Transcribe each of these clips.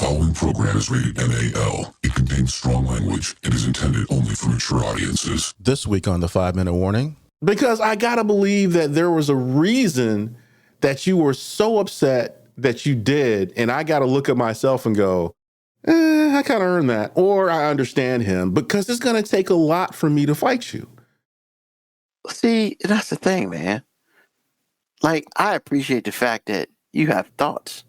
following program is rated NAL. It contains strong language and is intended only for mature audiences. This week on the 5-Minute Warning, because I gotta believe that there was a reason that you were so upset that you did, and I gotta look at myself and go, I kind of earned that, or I understand him, because it's gonna take a lot for me to fight you. See, that's the thing, man. Like, I appreciate the fact that you have thoughts.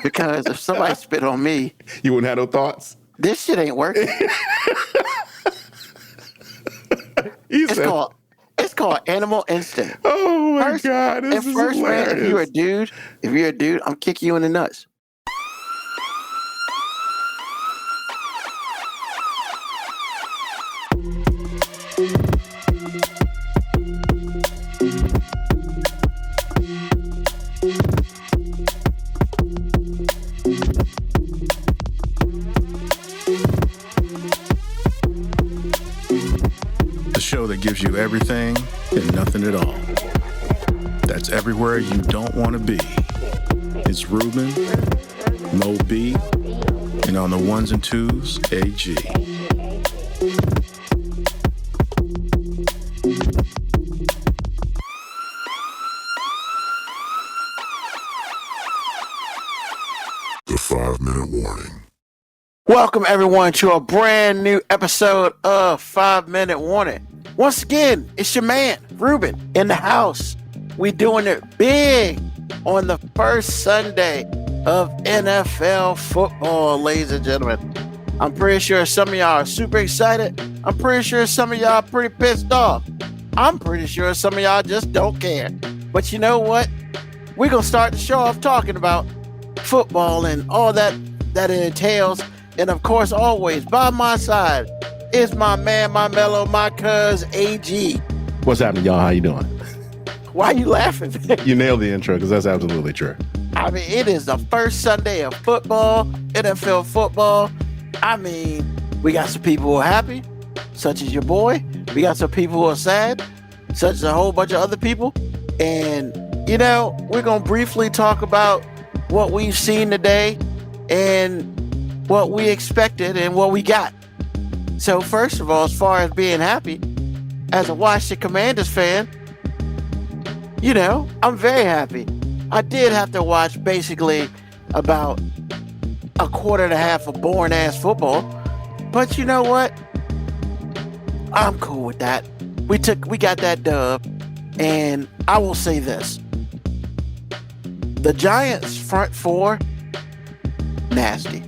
Because if somebody spit on me, You wouldn't have no thoughts? this shit ain't working. It's called animal instinct. Oh my God, this is First, man, hilarious. if you're a dude, I'm kicking you in the nuts. The show that gives you everything and nothing at all. That's everywhere you don't want to be. It's Ruben, Mo B, and on the ones and twos, AG. The 5-minute warning. Welcome, everyone, to a brand new episode of 5-Minute Warning. Once again, it's your man, Ruben, in the house. We doing it big on the first Sunday of NFL football, ladies and gentlemen. I'm pretty sure some of y'all are super excited. I'm pretty sure some of y'all are pretty pissed off. I'm pretty sure some of y'all just don't care. But you know what? We're going to start the show off talking about football and all that it entails. And of course, always by my side is my man, my mellow, my cuz AG. What's happening, y'all? How you doing? Why are you laughing? You nailed the intro, because that's absolutely true. I mean, it is the first Sunday of football, NFL football. I mean, we got some people who are happy, such as your boy. We got some people who are sad, such as a whole bunch of other people. And, you know, we're going to briefly talk about what we've seen today and what we expected and what we got. So first of all, as far as being happy, as a Washington Commanders fan, you know, I'm very happy. I did have to watch basically about a quarter and a half of boring ass football, but you know what? I'm cool with that. We got that dub, and I will say this. The Giants front four, nasty.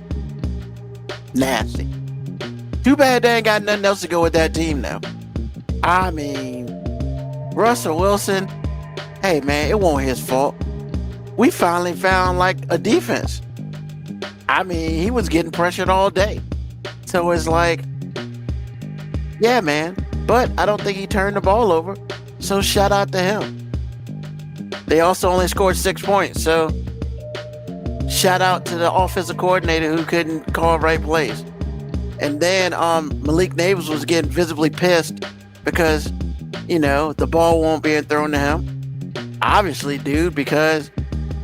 Nasty. Too bad they ain't got nothing else to go with that team now. I mean, Russell Wilson, hey man, it wasn't his fault. We finally found like a defense. I mean, he was getting pressured all day. So it's like, yeah, man. But I don't think he turned the ball over. So shout out to him. They also only scored 6 points. So shout out to the offensive coordinator who couldn't call right plays. And then Malik Nabers was getting visibly pissed because, you know, the ball won't be thrown to him. Obviously, dude, because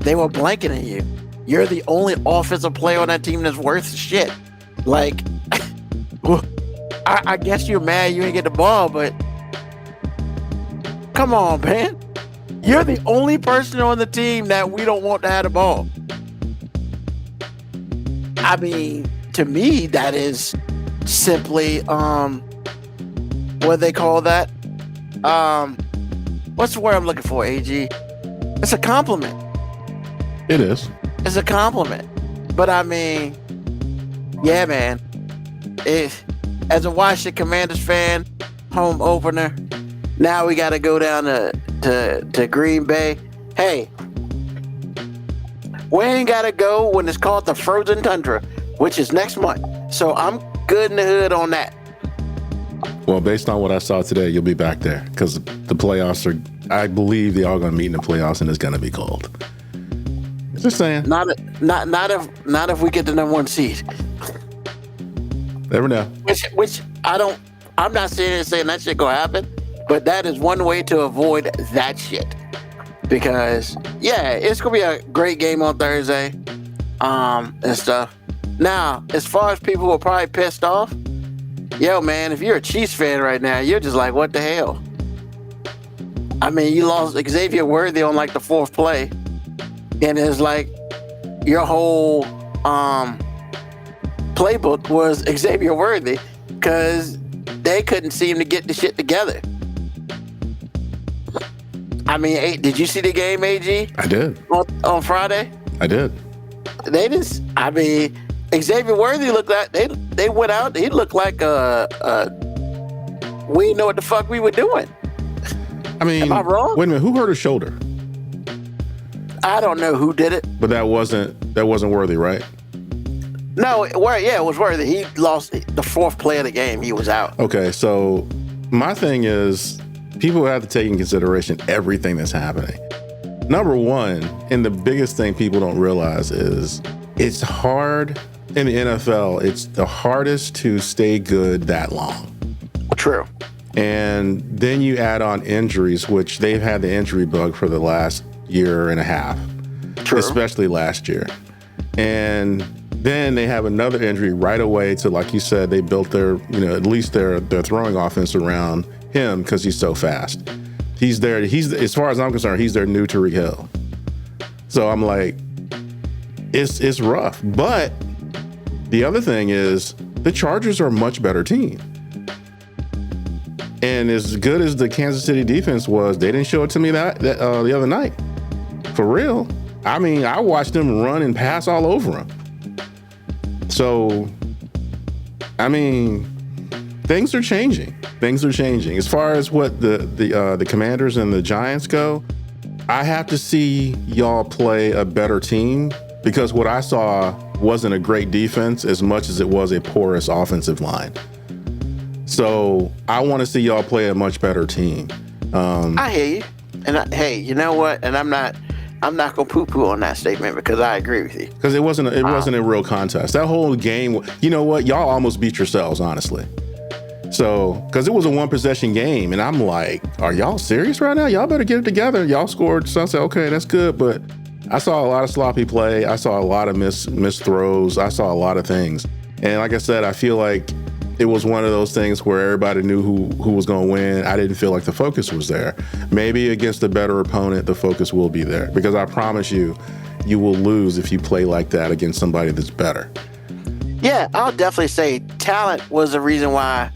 they were blanketing you. You're the only offensive player on that team that's worth shit. Like, I guess you're mad you didn't get the ball, but come on, man. You're the only person on the team that we don't want to have the ball. I mean, to me, that is simply, what do they call that? What's the word I'm looking for, AG? It's a compliment. It is. It's a compliment. But I mean, yeah, man. As a Washington Commanders fan, home opener, now we got to go down to Green Bay. Hey, we ain't got to go when it's called the Frozen Tundra, which is next month. So I'm good in the hood on that. Well, based on what I saw today, you'll be back there, because the playoffs I believe they are going to meet in the playoffs, and it's going to be cold. Just saying. Not if we get the number one seed. Never know. Which I'm not saying that shit gonna happen, but that is one way to avoid that shit. because it's gonna be a great game on Thursday, and stuff. Now, as far as people who are probably pissed off, yo, man, if you're a Chiefs fan right now, you're just like, what the hell? I mean, you lost Xavier Worthy on like the fourth play, and it's like your whole playbook was Xavier Worthy because they couldn't seem to get the shit together. I mean, did you see the game, AG? I did. On Friday? I did. They just, I mean, Xavier Worthy looked like, they went out, he looked like we didn't know what the fuck we were doing. I mean, am I wrong? Wait a minute, who hurt his shoulder? I don't know who did it. But that wasn't Worthy, right? No, it was Worthy. He lost the fourth play of the game. He was out. Okay, so my thing is, people have to take in consideration everything that's happening. Number one, and the biggest thing people don't realize is it's hard in the NFL. It's the hardest to stay good that long. True. And then you add on injuries, which they've had the injury bug for the last year and a half, True. especially last year. And then they have another injury right away to, like you said, they built their, at least their throwing offense around him because he's so fast. He's as far as I'm concerned, he's their new Tariq Hill. So I'm like, it's rough. But the other thing is the Chargers are a much better team. And as good as the Kansas City defense was, they didn't show it to me the other night. For real. I mean, I watched them run and pass all over them. So, I mean, things are changing. Things are changing. As far as what the Commanders and the Giants go, I have to see y'all play a better team because what I saw wasn't a great defense as much as it was a porous offensive line. So I want to see y'all play a much better team. I hear you. And hey, you know what? And I'm not gonna poo-poo on that statement because I agree with you. Because it wasn't a real contest. That whole game, you know what? Y'all almost beat yourselves, honestly. So, because it was a one possession game, and I'm like, are y'all serious right now? Y'all better get it together. Y'all scored. So I said, okay, that's good. But I saw a lot of sloppy play. I saw a lot of missed throws. I saw a lot of things. And like I said, I feel like it was one of those things where everybody knew who was going to win. I didn't feel like the focus was there. Maybe against a better opponent, the focus will be there. Because I promise you, you will lose if you play like that against somebody that's better. Yeah, I'll definitely say talent was the reason why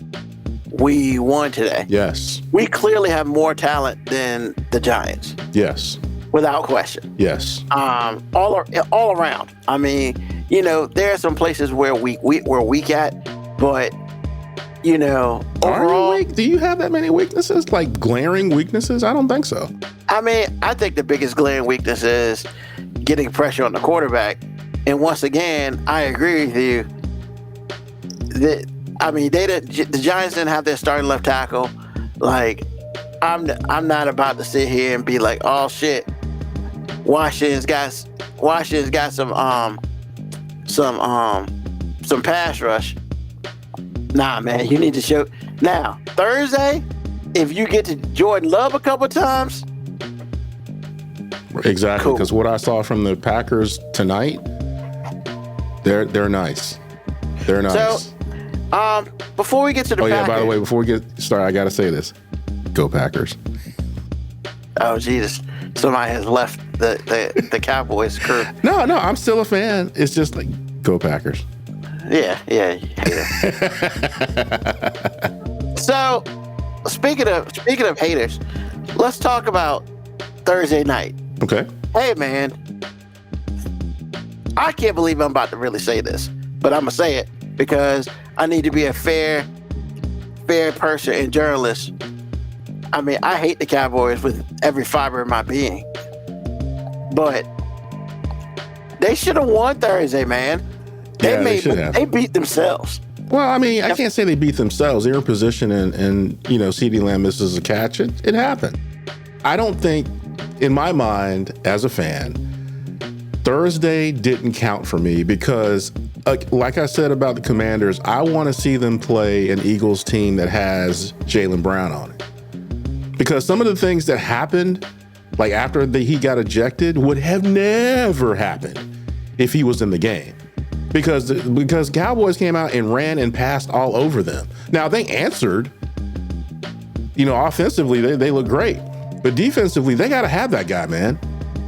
we won today. Yes. We clearly have more talent than the Giants. Yes. Without question. Yes. All around. I mean, there are some places where we're weak at, but overall, do you have that many weaknesses? Like glaring weaknesses? I don't think so. I mean, I think the biggest glaring weakness is getting pressure on the quarterback. And once again, I agree with you. The Giants didn't have their starting left tackle. Like, I'm not about to sit here and be like, oh shit, Washington's got some pass rush. Nah, man, you need to show. Now, Thursday, if you get to Jordan Love a couple times. Exactly, cool. Because what I saw from the Packers tonight, they're nice. They're nice. So, before we get to the Packers. By the way, before we get started, I got to say this. Go Packers. Oh, Jesus. Somebody has left the Cowboys crew. No, I'm still a fan. It's just like, go Packers. Yeah. So, speaking of haters, let's talk about Thursday night. Okay. Hey, man, I can't believe I'm about to really say this, but I'm gonna say it because I need to be a fair person and journalist. I mean, I hate the Cowboys with every fiber of my being, but they should have won Thursday, man. They beat themselves. Well, I mean, I can't say they beat themselves. They were in position and CeeDee Lamb misses a catch. It happened. I don't think, in my mind, as a fan, Thursday didn't count for me because, like I said about the Commanders, I want to see them play an Eagles team that has Jaylen Brown on it. Because some of the things that happened like after he got ejected, would have never happened if he was in the game. Because Cowboys came out and ran and passed all over them. Now they answered, offensively they look great, but defensively they got to have that guy, man.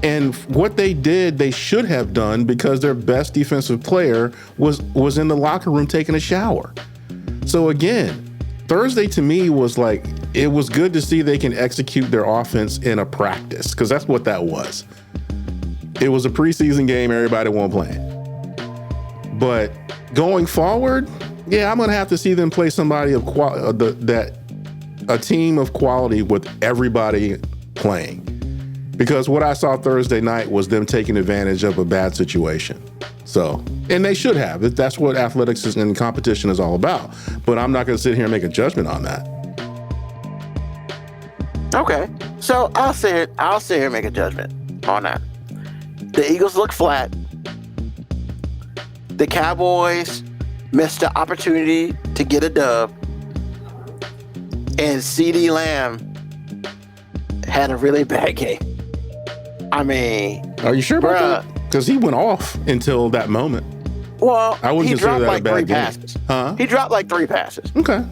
And what they did, they should have done because their best defensive player was in the locker room taking a shower. So again, Thursday to me was like, it was good to see they can execute their offense in a practice, because that's what that was. It was a preseason game, everybody won't play. But going forward, yeah, I'm going to have to see them play somebody of a team of quality with everybody playing. Because what I saw Thursday night was them taking advantage of a bad situation. So, and they should have. That's what athletics and competition is all about. But I'm not going to sit here and make a judgment on that. Okay, so I'll sit here and make a judgment on that. The Eagles look flat. The Cowboys missed the opportunity to get a dub. And CeeDee Lamb had a really bad game. I mean, are you sure about that? Because he went off until that moment. Well, I wouldn't he consider dropped that like a bad 3 game. passes. Huh? He dropped like 3 passes. Okay.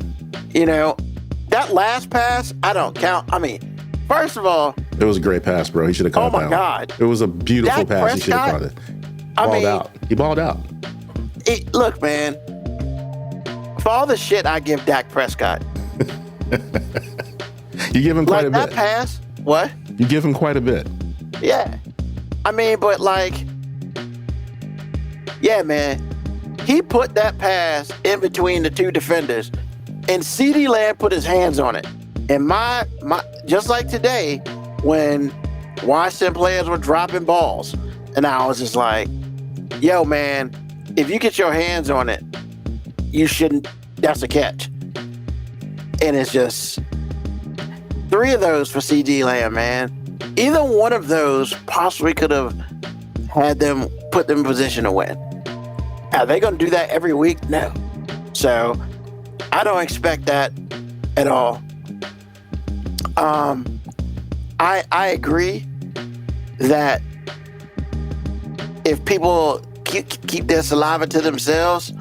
That last pass, I don't count. I mean, first of all, it was a great pass, bro. He should have caught that. Oh my God. It was a beautiful Dak pass. He should have caught it. Balled out. He balled out. Look, man, for all the shit I give Dak Prescott, you give him quite a bit. That pass, what? You give him quite a bit. Yeah. I mean, but yeah, man, he put that pass in between the 2 defenders, and CeeDee Lamb put his hands on it. And my just like today, when Washington players were dropping balls, and I was just like, yo, man, if you get your hands on it, you shouldn't. That's a catch. And it's just 3 of those for CeeDee Lamb, man. Either one of those possibly could have had them, put them in position to win. Are they going to do that every week? No. So I don't expect that at all. I agree that if people keep their saliva to themselves,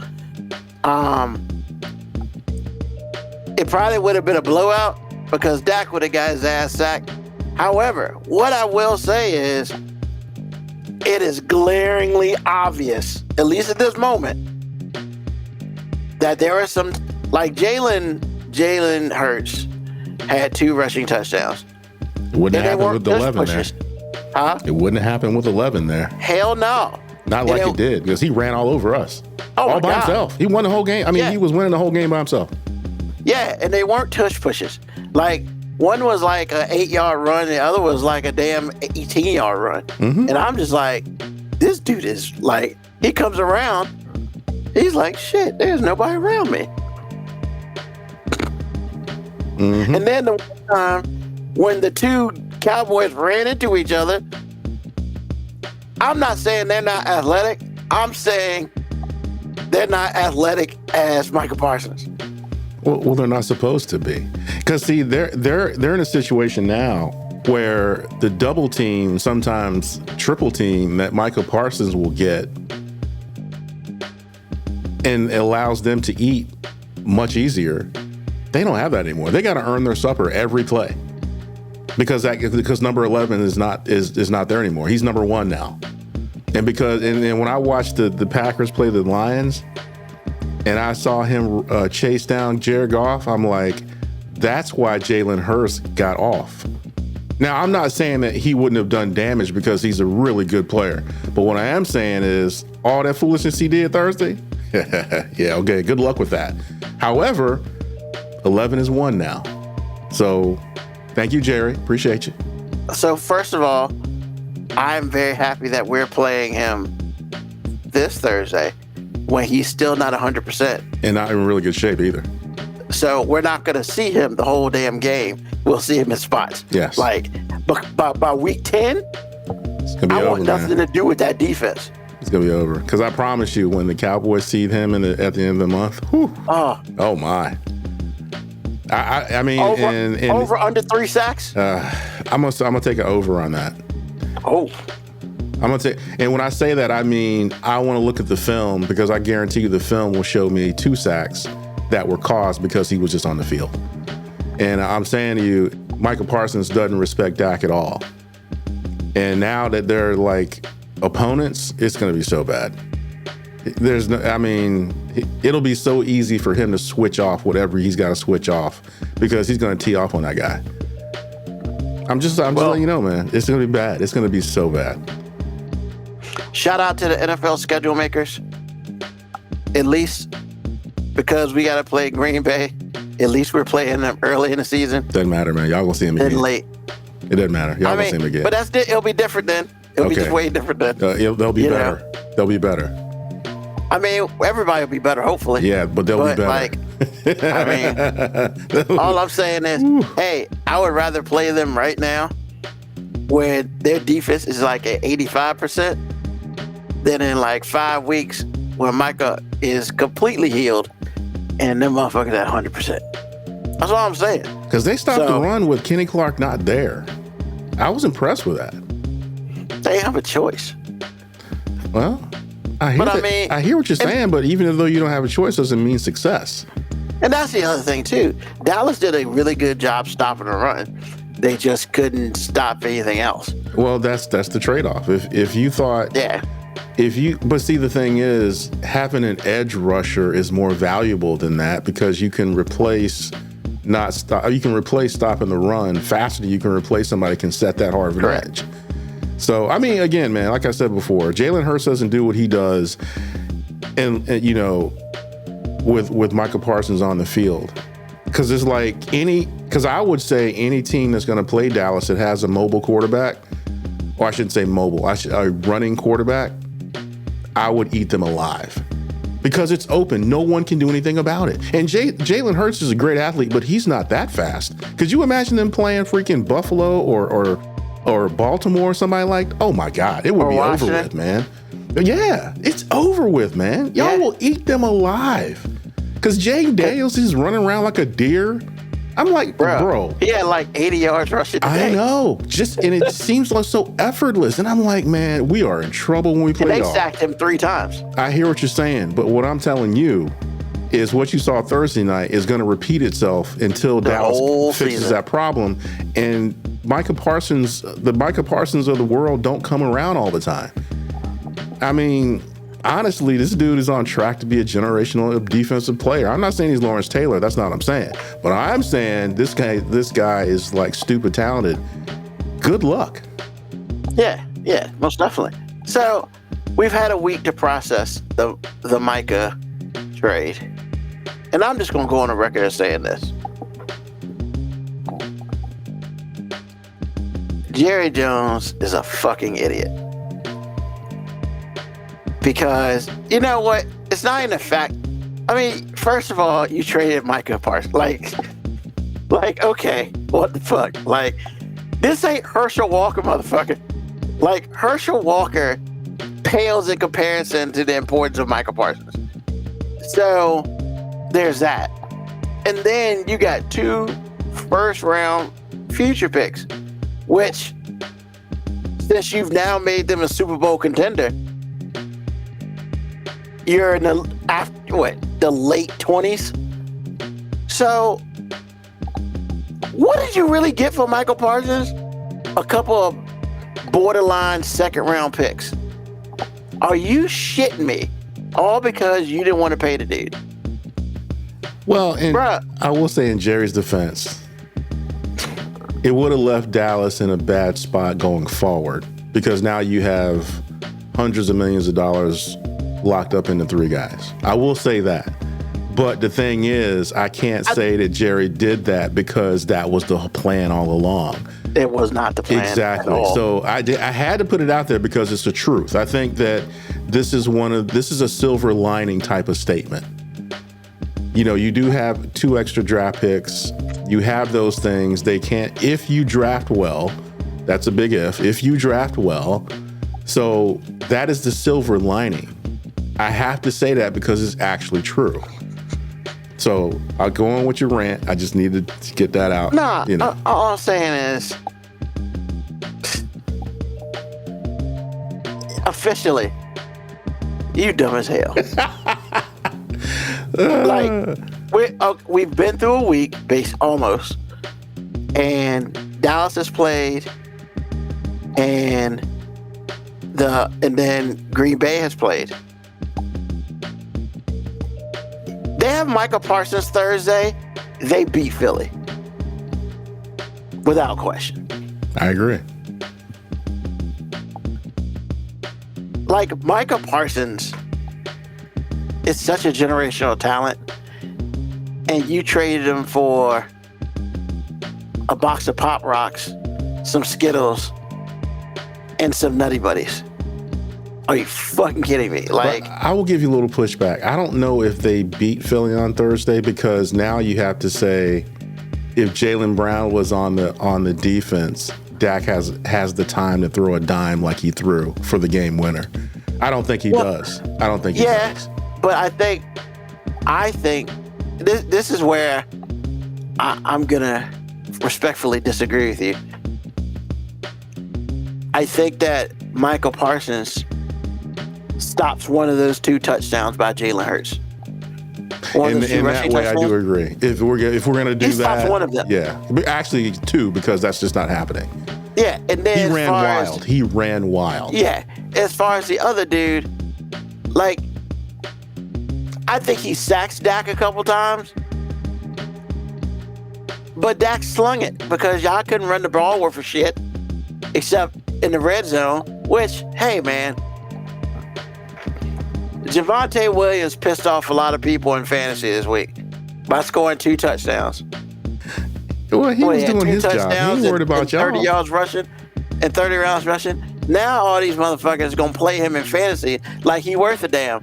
it probably would have been a blowout because Dak would have got his ass sacked. However, what I will say is it is glaringly obvious, at least at this moment, that there are some, like Jalen Hurts had 2 rushing touchdowns. It wouldn't have happened with 11 there. Huh? It wouldn't have happened with 11 there. Hell no. Not like it did, because he ran all over us. All by himself. He won the whole game. I mean, he was winning the whole game by himself. Yeah, and they weren't tush pushes. Like, one was like an 8-yard run, the other was like a damn 18-yard run. Mm-hmm. And I'm just like, this dude is like, he comes around, he's like, shit, there's nobody around me. Mm-hmm. And then the one time when the 2 Cowboys ran into each other, I'm not saying they're not athletic. I'm saying they're not athletic as Michael Parsons. Well, they're not supposed to be, because see, they're in a situation now where the double team, sometimes triple team that Michael Parsons will get, and it allows them to eat much easier. They don't have that anymore. They got to earn their supper every play, because number 11 is not there anymore. He's number 1 now, and when I watched the Packers play the Lions, and I saw him chase down Jared Goff, I'm like, that's why Jalen Hurts got off. Now, I'm not saying that he wouldn't have done damage because he's a really good player. But what I am saying is all that foolishness he did Thursday, yeah, okay, good luck with that. However, 11 is 1 now. So thank you, Jerry. Appreciate you. So first of all, I'm very happy that we're playing him this Thursday when he's still not 100%. And not in really good shape either. So we're not going to see him the whole damn game. We'll see him in spots. Yes. Like, by week 10, I want nothing to do with that defense. It's going to be over. Because I promise you, when the Cowboys see him at the end of the month, whew, oh my. I mean, over under 3 sacks. I'm gonna take an over on that. Oh, I'm gonna take, and when I say that, I mean I want to look at the film because I guarantee you the film will show me 2 sacks that were caused because he was just on the field. And I'm saying to you, Michael Parsons doesn't respect Dak at all. And now that they're like opponents, it's gonna be so bad. There's no, I mean, it'll be so easy for him to switch off whatever he's got to switch off because he's gonna tee off on that guy. I'm just letting you know, man. It's gonna be bad. It's gonna be so bad. Shout out to the NFL schedule makers. At least because we got to play Green Bay, at least we're playing them early in the season. Doesn't matter, man. Y'all gonna see him again. Then late. It doesn't matter. Y'all gonna see him again. But it'll be different then. It'll be just way different then. They'll be better. They'll be better. I mean, everybody will be better, hopefully. Yeah, but they'll be better. Like, I mean, all I'm saying is, hey, I would rather play them right now where their defense is like at 85% than in like 5 weeks when Micah is completely healed and them motherfuckers at 100%. That's all I'm saying. Because they stopped the run with Kenny Clark not there. I was impressed with that. They have a choice. Well, I hear what you're saying, but even though you don't have a choice, doesn't mean success. And that's the other thing too. Dallas did a really good job stopping the run. They just couldn't stop anything else. Well, that's the trade-off. If you thought, but see, the thing is, having an edge rusher is more valuable than that because you can replace stopping the run faster than you can replace somebody who can set that hard of an edge. So, I mean, again, man, like I said before, Jalen Hurts doesn't do what he does, and you know, with Michael Parsons on the field, because it's like because I would say any team that's going to play Dallas that has a mobile quarterback, or I shouldn't say mobile, a running quarterback, I would eat them alive. Because it's open. No one can do anything about it. And Jalen Hurts is a great athlete, but he's not that fast. Could you imagine them playing freaking Buffalo or Baltimore or somebody like? Oh my God, it would be over with, man. Yeah, it's over with, man. Y'all will eat them alive. Because Jay Daniels is running around like a deer. I'm like, bro. He had like 80 yards rushing today. I know. And it seems like so effortless. And I'm like, man, we are in trouble when we play. And they sacked him 3 times. I hear what you're saying, but what I'm telling you is what you saw Thursday night is going to repeat itself until Dallas fixes that problem. And the Micah Parsons of the world don't come around all the time. I mean, honestly, this dude is on track to be a generational defensive player. I'm not saying he's Lawrence Taylor. That's not what I'm saying. But I'm saying this guy is like stupid talented. Good luck. Yeah, most definitely. So we've had a week to process the Micah trade. And I'm just going to go on the record as saying this. Jerry Jones is a fucking idiot. Because, you know what? It's not even a fact. I mean, first of all, you traded Micah Parsons. Like, okay, what the fuck? Like, this ain't Herschel Walker, motherfucker. Like, Herschel Walker pales in comparison to the importance of Micah Parsons. So, there's that. And then you got 2 first-round future picks, which, since you've now made them a Super Bowl contender, you're in the late 20s. So, what did you really get for Michael Parsons? A couple of borderline second-round picks. Are you shitting me? All because you didn't want to pay the dude. Well, and I will say in Jerry's defense, it would have left Dallas in a bad spot going forward because now you have hundreds of millions of dollars locked up into 3 guys. I will say that. But the thing is, I can't say that Jerry did that because that was the plan all along. It was not the plan. Exactly. At all. So I had to put it out there because it's the truth. I think that this is a silver lining type of statement. You know, you do have 2 extra draft picks. You have those things. If you draft well, that's a big if you draft well. So that is the silver lining. I have to say that because it's actually true. So I'll go on with your rant. I just needed to get that out. Nah, all I'm saying is officially, you dumb as hell. Like we've been through a week, almost, and Dallas has played, and then Green Bay has played. They have Micah Parsons Thursday. They beat Philly without question. I agree. Like, Micah Parsons is such a generational talent, and you traded him for a box of Pop Rocks, some Skittles, and some Nutty Buddies. Are you fucking kidding me? Like, but I will give you a little pushback. I don't know if they beat Philly on Thursday, because now you have to say, if Jaylen Brown was on the defense, Dak has the time to throw a dime like he threw for the game winner. I don't think he does. I don't think he does. But I think this is where I'm gonna respectfully disagree with you. I think that Michael Parsons stops one of those 2 touchdowns by Jalen Hurts. In that way, I do agree. If we're gonna do that, stops one of them. Yeah, but actually 2, because that's just not happening. Yeah, and then He ran wild. Yeah, as far as the other dude, like, I think he sacks Dak a couple times, but Dak slung it because y'all couldn't run the ball worth of shit, except in the red zone. Which, hey man, Javonte Williams pissed off a lot of people in fantasy this week by scoring 2 touchdowns. Well, he was doing his job. He ain't worried about y'all. 30 yards rushing and 30 rounds rushing. Now all these motherfuckers are gonna play him in fantasy like he worth a damn.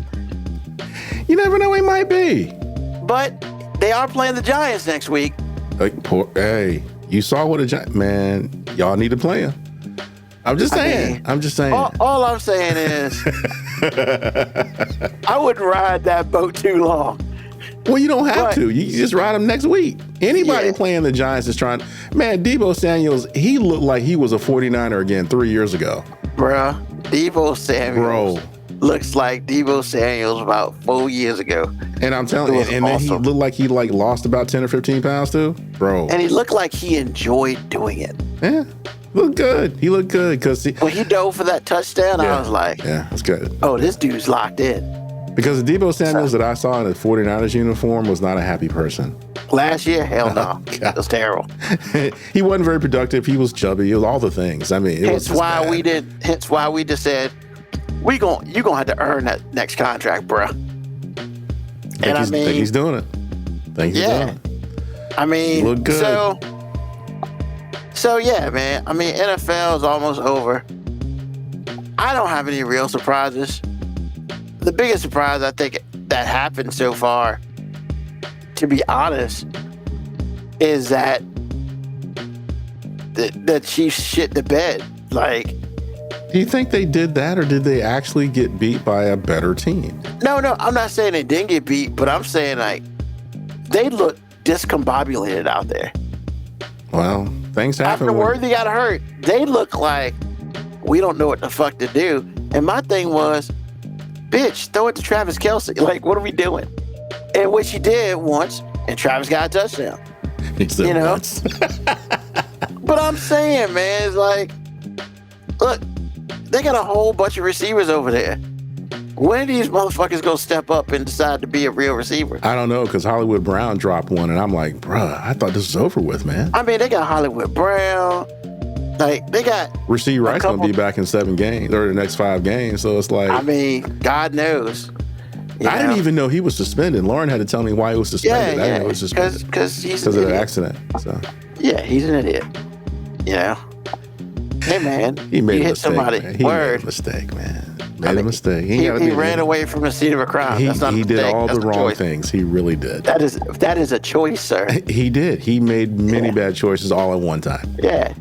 You never know, he might be. But they are playing the Giants next week. Hey, you saw what a Giant, man. Y'all need to play him. I'm just saying. All I'm saying is, I wouldn't ride that boat too long. Well, you don't have to. You just ride him next week. Anybody playing the Giants is trying. Man, Deebo Samuels, he looked like he was a 49er again 3 years ago. Bruh, Deebo Samuels looks like Deebo Samuels about 4 years ago. And I'm telling you, and then he looked like he lost about 10 or 15 pounds too, bro. And he looked like he enjoyed doing it. Yeah, looked good. He looked good because when he dove for that touchdown, I was like, yeah, that's good. Oh, this dude's locked in. Because the Deebo Samuels that I saw in the 49ers uniform was not a happy person. Last year, hell no. It was terrible. He wasn't very productive. He was chubby. It was all the things. I mean, hence why we just said, you're gonna have to earn that next contract, bro. And I mean, think he's doing it. Think he's doing it. I mean, look good. So yeah, man. I mean, NFL is almost over. I don't have any real surprises. The biggest surprise I think that happened so far, to be honest, is that the Chiefs shit the bed. Like, do you think they did that, or did they actually get beat by a better team? No, I'm not saying they didn't get beat, but I'm saying, like, they look discombobulated out there. Well, things happen. After Worthy got hurt, they look like we don't know what the fuck to do. And my thing was, bitch, throw it to Travis Kelce. Like, what are we doing? And which he did once, and Travis got a touchdown. You know? But I'm saying, man, it's like, look, they got a whole bunch of receivers over there. When are these motherfuckers gonna step up and decide to be a real receiver? I don't know, because Hollywood Brown dropped one, and I'm like, bruh, I thought this was over with, man. I mean, they got Hollywood Brown. Like, they got Rasheed Rice gonna be back in 7 games or the next 5 games. So it's like, I mean, God knows. I didn't even know he was suspended. Lauren had to tell me why he was suspended. Yeah, I didn't know he was suspended because of an accident. So yeah, he's an idiot. You know. Hey man, he made a mistake. Somebody. Man. He made a mistake, man. Made a mistake. He ran away from the scene of a crime. That's not a mistake. He did all the wrong things. He really did. That is a choice, sir. He did. He made many bad choices all at one time. Yeah.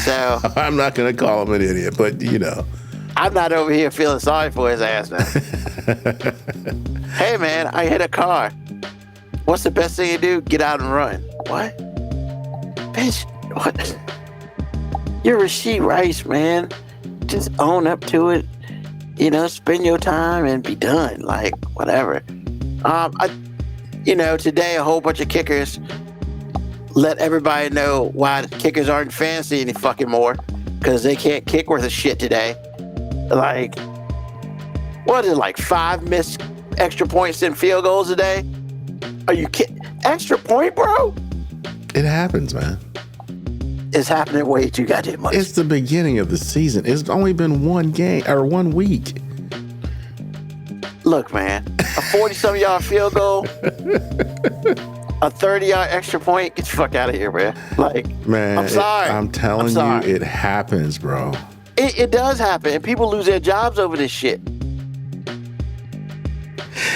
So I'm not gonna call him an idiot, but you know. I'm not over here feeling sorry for his ass now. Hey man, I hit a car. What's the best thing to do? Get out and run. What? Bitch, what? You're Rasheed Rice, man. Just own up to it. spend your time and be done. Like, whatever. Today a whole bunch of kickers let everybody know why the kickers aren't fancy any fucking more because they can't kick worth a shit today. Like, what is it, like 5 missed extra points and field goals a day? Are you kidding? Extra point, bro? It happens, man. It's happening way too goddamn much. It's the beginning of the season. It's only been 1 game or 1 week. Look, man, a 40-some yard field goal, a 30-yard extra point, get the fuck out of here, man. Like, man, I'm sorry. I'm telling you, it happens, bro. It does happen, and people lose their jobs over this shit.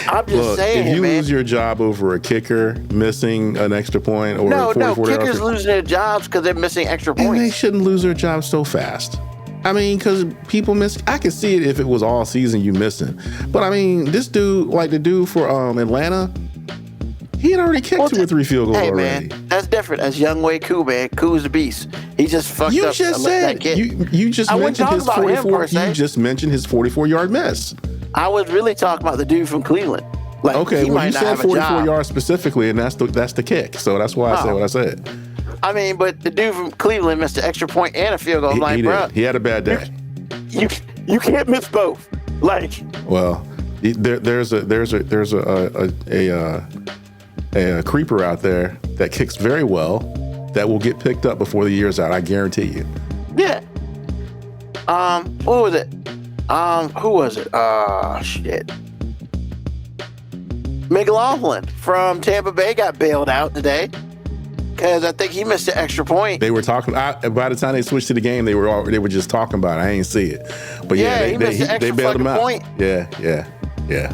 I'm just saying, if you man. lose your job over a kicker missing an extra point or no, 44 kickers losing their jobs because they're missing extra points. And they shouldn't lose their jobs so fast. I mean, because people miss. I could see it if it was all season you missing. But I mean, this dude, like the dude for Atlanta, he had already kicked 2 or 3 field goals already. Man, that's different. That's Younghoe Koo, man. Koo's the beast. He just fucked You up. just said that kid. you just mentioned his 44. You just mentioned his 44-yard miss. I was really talking about the dude from Cleveland. Like, okay, well, you said 44 yards specifically, and that's the kick. So that's why I said what I said. I mean, but the dude from Cleveland missed an extra point and a field goal. I'm like, bro, he had a bad day. You can't miss both. Like, well, there's a creeper out there that kicks very well that will get picked up before the year's out. I guarantee you. Yeah. What was it? Who was it? Shit. McLaughlin from Tampa Bay got bailed out today because I think he missed an extra point. They were talking. By the time they switched to the game, they were just talking about it. I ain't see it, but he missed an extra bailed him out. Point. Yeah.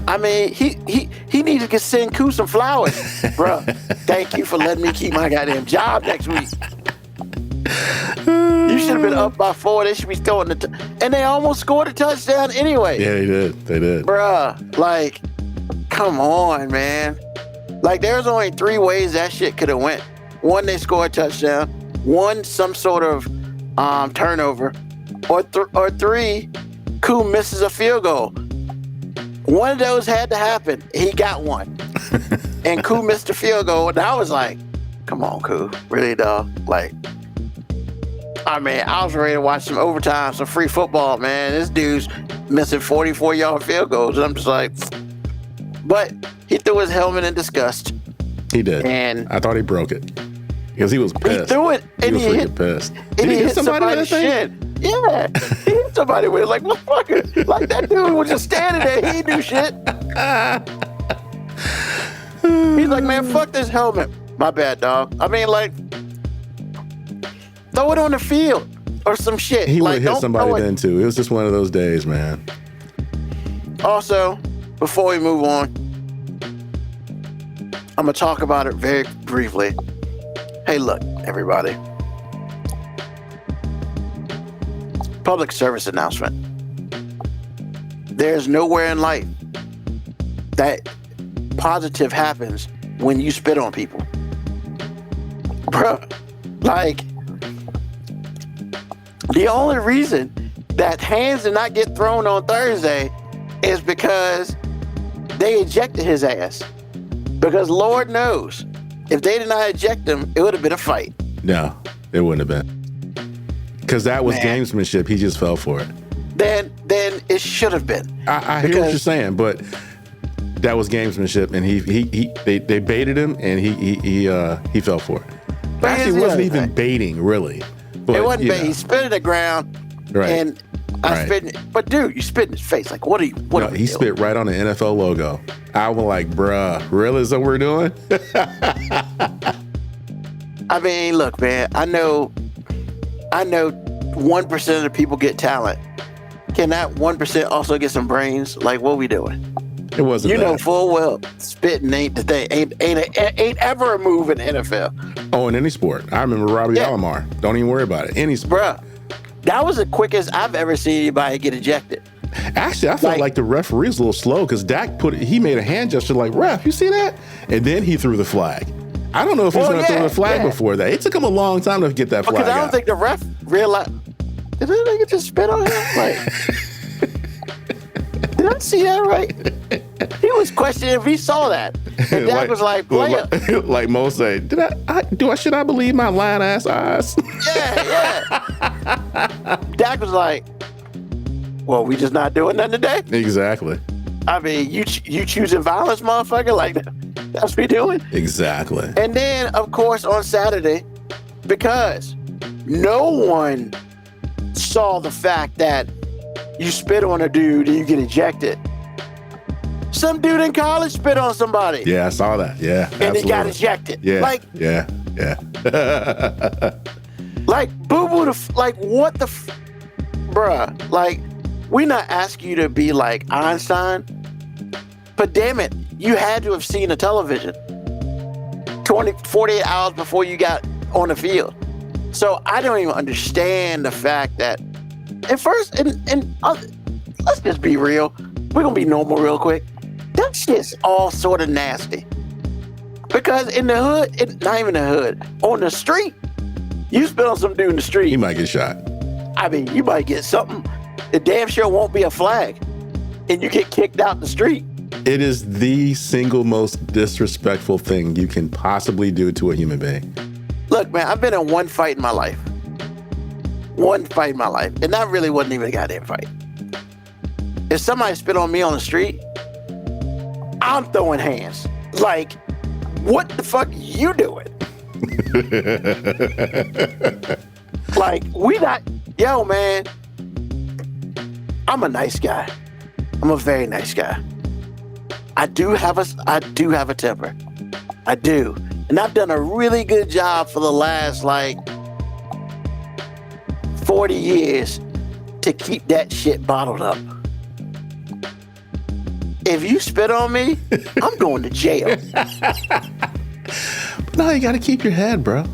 I mean, he needed to send Koo some flowers, bro. Thank you for letting me keep my goddamn job next week. You should have been up by 4. They should be throwing and they almost scored a touchdown anyway. Yeah, they did. Bruh, like, come on, man. Like, there's only 3 ways that shit could have went. 1, they score a touchdown. 1, some sort of turnover. Or 3, Koo misses a field goal. One of those had to happen. He got one. And Koo missed a field goal. And I was like, come on, Koo. Really, dog? Like, I mean, I was ready to watch some overtime, some free football, man. This dude's missing 44-yard field goals. And I'm just like, but he threw his helmet in disgust. He did. And I thought he broke it because he was pissed. He threw it and he was freaking pissed. And he hit somebody's shin. Yeah. He hit somebody with it like, motherfucker. Like, that dude was just standing there. He didn't do shit. He's like, man, fuck this helmet. My bad, dog. I mean, like, throw it on the field or some shit. He would have hit somebody then, too. It was just one of those days, man. Also, before we move on, I'm going to talk about it very briefly. Hey, look, everybody. Public service announcement. There's nowhere in life that positive happens when you spit on people. Bruh, like, the only reason that hands did not get thrown on Thursday is because they ejected his ass. Because Lord knows, if they did not eject him, it would have been a fight. No, it wouldn't have been. Because that was gamesmanship. He just fell for it. Then it should have been. I hear what you're saying, but that was gamesmanship, and they baited him, and he fell for it. But actually, it wasn't even baiting, really. But, it wasn't baiting. He spit in the ground, right? And I spit. But dude, you spit in his face. Like, what are you? What? No, he spit right on the NFL logo. I was like, bruh, really? Is that what we're doing? I mean, look, man. I know 1% of the people get talent. Can that 1% also get some brains? Like, what we doing? It wasn't. You know full well spitting ain't the thing. Ain't ever a move in the NFL. Oh, in any sport. I remember Robbie Alomar. Don't even worry about it. Any sport. Bruh, that was the quickest I've ever seen anybody get ejected. Actually, I felt like the referee was a little slow because Dak he made a hand gesture like, ref, you see that? And then he threw the flag. I don't know if he's going to throw the flag before that. It took him a long time to get that flag because I don't think the ref realized, did that nigga just spit on him? Like, did I see that right? He was questioning if he saw that. And Dak was like, player. Like Mo said, should I believe my lying ass eyes? Yeah. Dak was like, well, we just not doing nothing today? Exactly. I mean, you choosing violence, motherfucker? Like, that's what we doing? Exactly. And then, of course, on Saturday, because no one saw the fact that you spit on a dude and you get ejected. Some dude in college spit on somebody. Yeah, I saw that. Yeah, and he got ejected. Yeah, like, yeah. Like, boo-boo, like, what the, bruh, like, we not asking you to be like Einstein, but damn it, you had to have seen a television 48 hours before you got on the field. So I don't even understand the fact that, at first, and let's just be real. We're going to be normal real quick. That shit's all sort of nasty. Because in the hood, not even the hood, on the street, you spit on some dude in the street. He might get shot. I mean, you might get something. It damn sure won't be a flag. And you get kicked out the street. It is the single most disrespectful thing you can possibly do to a human being. Look, man, I've been in one fight in my life. One fight in my life. And that really wasn't even a goddamn fight. If somebody spit on me on the street, I'm throwing hands. Like, what the fuck you doing? Like, we not, yo, man, I'm a nice guy. I'm a very nice guy. I do have a temper. I do. And I've done a really good job for the last, like, 40 years to keep that shit bottled up. If you spit on me, I'm going to jail. No, you got to keep your head, bro.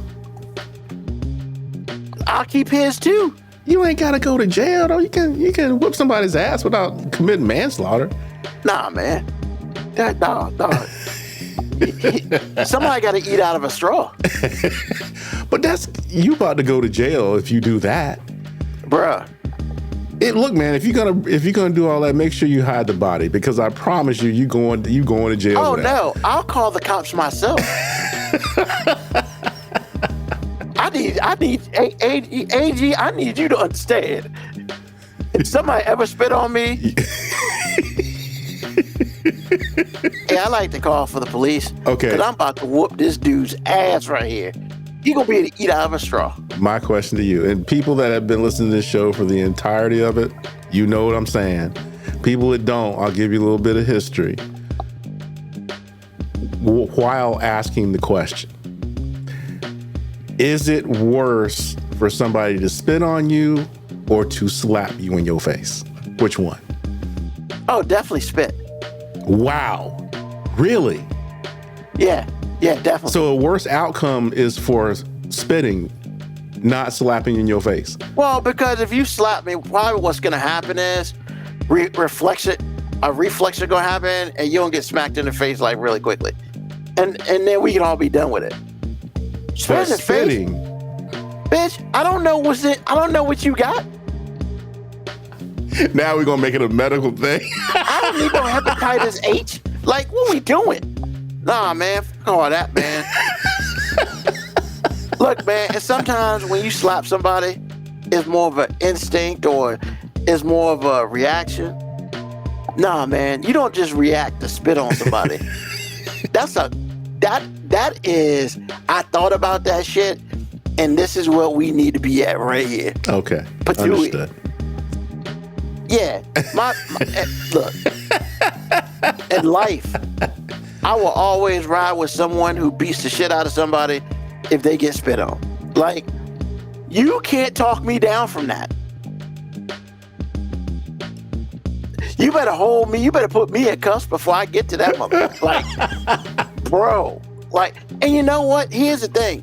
I'll keep his too. You ain't got to go to jail, though. You can whip somebody's ass without committing manslaughter. Nah, man. That dog. Somebody got to eat out of a straw. But you about to go to jail if you do that, bruh. Look, man, if you're gonna do all that, make sure you hide the body, because I promise you going to jail. Oh for that. No, I'll call the cops myself. I need AG. I need you to understand. If somebody ever spit on me, I like to call for the police. Okay, because I'm about to whoop this dude's ass right here. He gonna be able to eat out of a straw. My question to you, and people that have been listening to this show for the entirety of it, you know what I'm saying. People that don't, I'll give you a little bit of history while asking the question. Is it worse for somebody to spit on you or to slap you in your face? Which one? Oh, definitely spit. Wow. Really? Yeah, definitely. So a worse outcome is for spitting, not slapping in your face. Well, because if you slap me, probably what's going to happen is a reflex is going to happen, and you don't get smacked in the face like really quickly, and then we can all be done with it. But spitting, bitch, I don't know what you got. Now we're gonna make it a medical thing. I don't need no hepatitis H. Like, what we doing? Nah, man, fuck all that, man. Look, man, and sometimes when you slap somebody, it's more of an instinct or it's more of a reaction. Nah, man, you don't just react to spit on somebody. That is, I thought about that shit, and this is what we need to be at right here. Okay, Patooey. understood. Yeah, look, in life, I will always ride with someone who beats the shit out of somebody if they get spit on. Like, you can't talk me down from that. You better hold me. You better put me in cuffs before I get to that motherfucker. Like, bro. Like, and you know what? Here's the thing.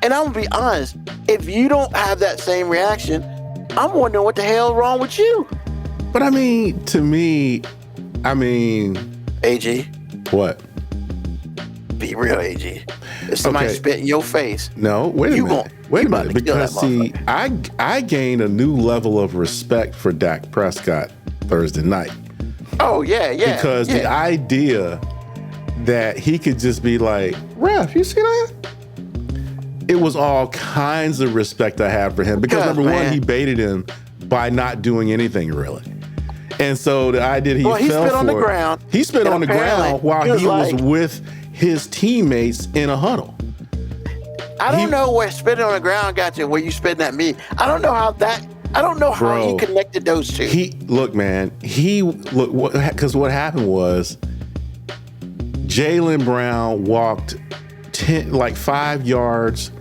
And I'm gonna be honest. If you don't have that same reaction, I'm wondering what the hell wrong with you. But I mean, to me, AG. What? Be real, AG. If somebody spit in your face, no, wait a minute. Because see, I gained a new level of respect for Dak Prescott Thursday night. Oh yeah, yeah. Because the idea that he could just be like, ref, you see that? It was all kinds of respect I had for him because number one, he baited him by not doing anything really. And so the idea he fell spit on the for it, ground. he spit on the ground while he was like, with his teammates in a huddle. I don't know where spitting on the ground got you, where you spitting at me. I don't know how he connected those two. Because what happened was Jaylen Brown walked 5 yards,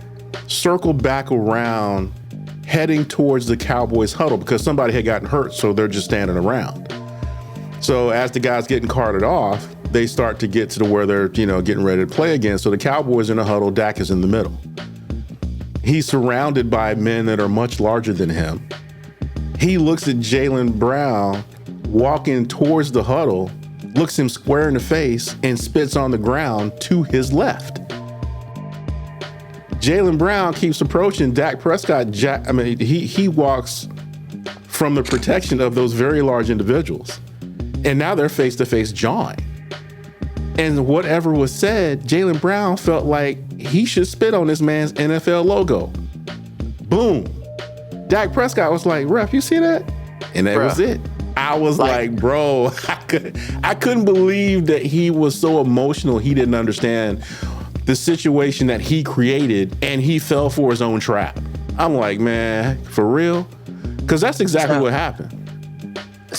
circled back around, heading towards the Cowboys huddle because somebody had gotten hurt, so they're just standing around. So as the guys getting carted off, they start to get to where they're, getting ready to play again. So the Cowboys in a huddle, Dak is in the middle. He's surrounded by men that are much larger than him. He looks at Jaylen Brown walking towards the huddle, looks him square in the face, and spits on the ground to his left. Jaylen Brown keeps approaching Dak Prescott. He walks from the protection of those very large individuals. And now they're face-to-face jawing. And whatever was said, Jaylen Brown felt like he should spit on this man's NFL logo. Boom. Dak Prescott was like, ref, you see that? And that was it. I was like, bro, I couldn't believe that he was so emotional. He didn't understand the situation that he created and he fell for his own trap. I'm like, man, for real? Because that's exactly what happened.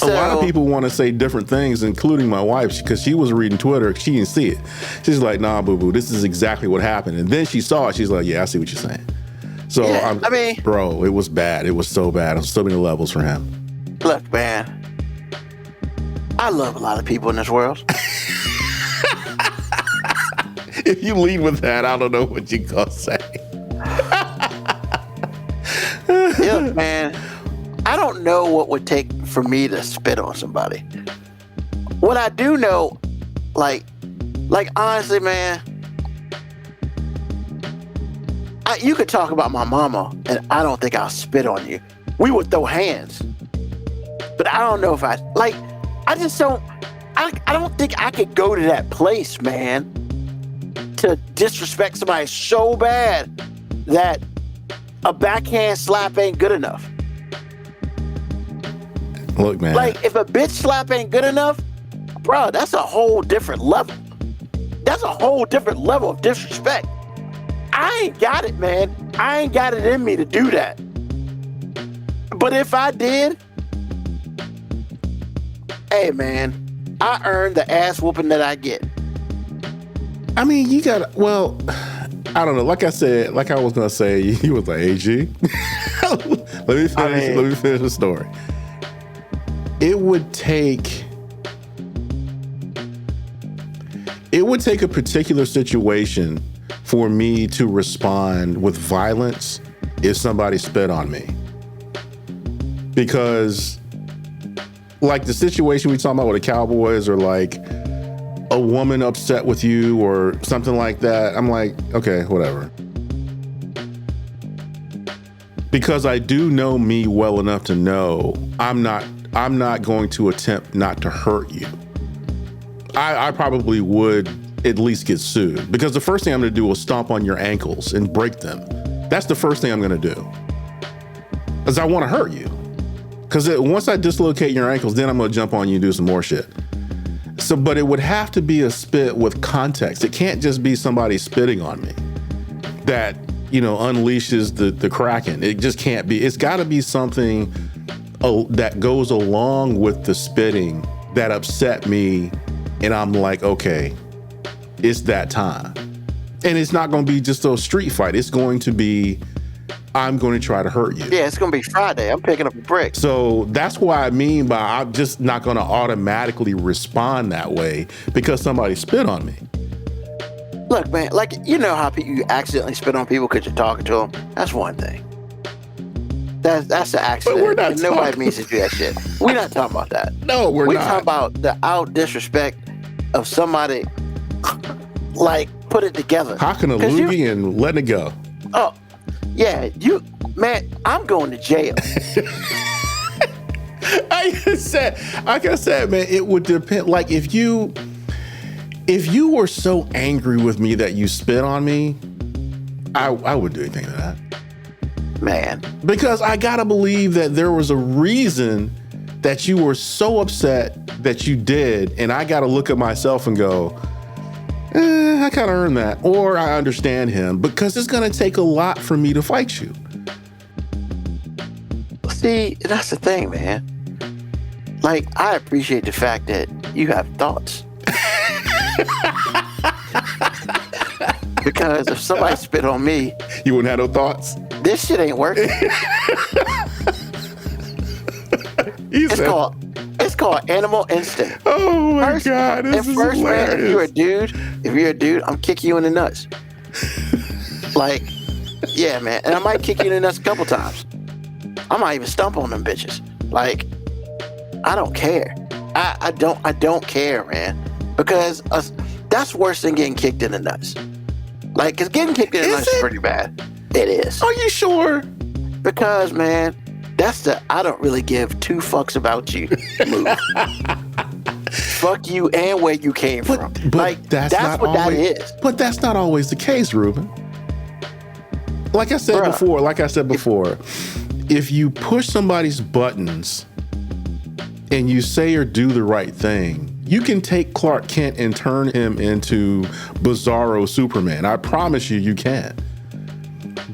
A lot of people want to say different things, including my wife, because she was reading Twitter. She didn't see it. She's like, nah, boo-boo, this is exactly what happened. And then she saw it. She's like, yeah, I see what you're saying. So, bro, it was bad. It was so bad on so many levels for him. Look, man, I love a lot of people in this world. If you lead with that, I don't know what you're going to say. Look, man, I don't know what would take for me to spit on somebody. What I do know, like honestly, man, you could talk about my mama, and I don't think I'll spit on you. We would throw hands, but I don't know if I don't think I could go to that place, man, to disrespect somebody so bad that a backhand slap ain't good enough. Look, man. Like, if a bitch slap ain't good enough, bro, that's a whole different level. That's a whole different level of disrespect. I ain't got it, man. I ain't got it in me to do that. But if I did, hey, man, I earned the ass whooping that I get. I mean, you got, well, I don't know. Like I said, like I was going to say, you was like, AG. Let me finish the story. It would take a particular situation for me to respond with violence if somebody spit on me. Because like the situation we talking about with the Cowboys, or like a woman upset with you or something like that, I'm like, okay, whatever. Because I do know me well enough to know I'm not going to attempt not to hurt you. I probably would at least get sued, because the first thing I'm going to do is stomp on your ankles and break them. That's the first thing I'm going to do, because I want to hurt you. Because once I dislocate your ankles, then I'm going to jump on you and do some more shit. So, but it would have to be a spit with context. It can't just be somebody spitting on me that, unleashes the Kraken. It just can't be. It's got to be something that goes along with the spitting that upset me, and I'm like, okay, it's that time. And it's not going to be just a street fight. It's going to be, I'm going to try to hurt you. Yeah, it's going to be Friday. I'm picking up a brick. So that's what I mean by I'm just not going to automatically respond that way because somebody spit on me. Look, man, like, you know how you accidentally spit on people because you're talking to them? That's one thing. That's an accident. But we're not Nobody means to do that shit. We're not talking about that. No, we're not. We're talking about the out disrespect of somebody, like, put it together. Hocking a loogie and letting it go. Oh, yeah, man, I'm going to jail. like I said, man, it would depend. Like if you were so angry with me that you spit on me, I would do anything to that. Man. Because I gotta believe that there was a reason that you were so upset that you did, and I gotta look at myself and go, I kind of earned that. Or I understand him, because it's gonna take a lot for me to fight you. See, that's the thing, man. Like, I appreciate the fact that you have thoughts. Because if somebody spit on me, you wouldn't have no thoughts. This shit ain't working. It's called animal instinct. Oh my God, this is hilarious. Man, if you're a dude, I'm kicking you in the nuts. Like, yeah, man, and I might kick you in the nuts a couple times. I might even stomp on them bitches. Like, I don't care. I don't care, man, because that's worse than getting kicked in the nuts. Like, cause getting kicked in the nuts is pretty bad. It is. Are you sure? Because, man, that's the I don't really give two fucks about you move. Fuck you and where you came from. But like, that's what that is. But that's not always the case, Ruben. Like I said before, if you push somebody's buttons and you say or do the right thing, you can take Clark Kent and turn him into Bizarro Superman. I promise you can.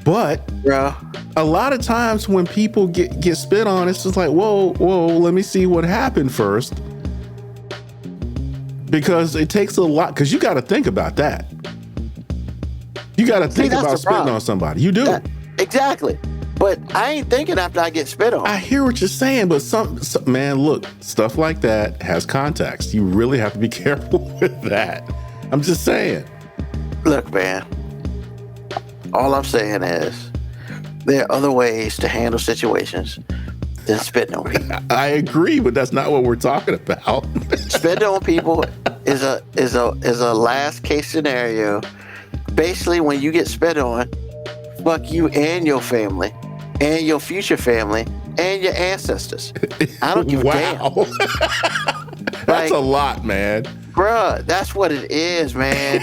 But a lot of times when people get spit on, it's just like, whoa, let me see what happened first. Because it takes a lot, because you got to think about that. You got to think about spitting on somebody. You do. Exactly. But I ain't thinking after I get spit on. I hear what you're saying, but some man, look, stuff like that has context. You really have to be careful with that. I'm just saying. Look, man, all I'm saying is there are other ways to handle situations than spitting on people. I agree, but that's not what we're talking about. Spitting on people is a last case scenario. Basically, when you get spit on, fuck you and your family, and your future family, and your ancestors. I don't give a damn. That's a lot, man. Bruh, that's what it is, man.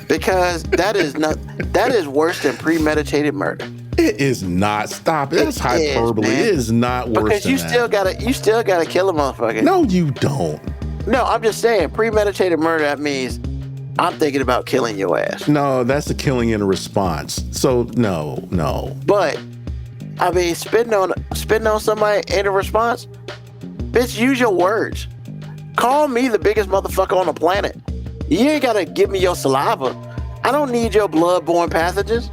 Because that is worse than premeditated murder. It is not. Stop it. That's hyperbole. It is not worse because than that. You still gotta kill a motherfucker. No, you don't. No, I'm just saying premeditated murder, that means I'm thinking about killing your ass. No, that's a killing in a response. So no. But I mean, spitting on somebody in a response, bitch, use your words. Call me the biggest motherfucker on the planet. You ain't gotta give me your saliva. I don't need your blood-borne pathogens.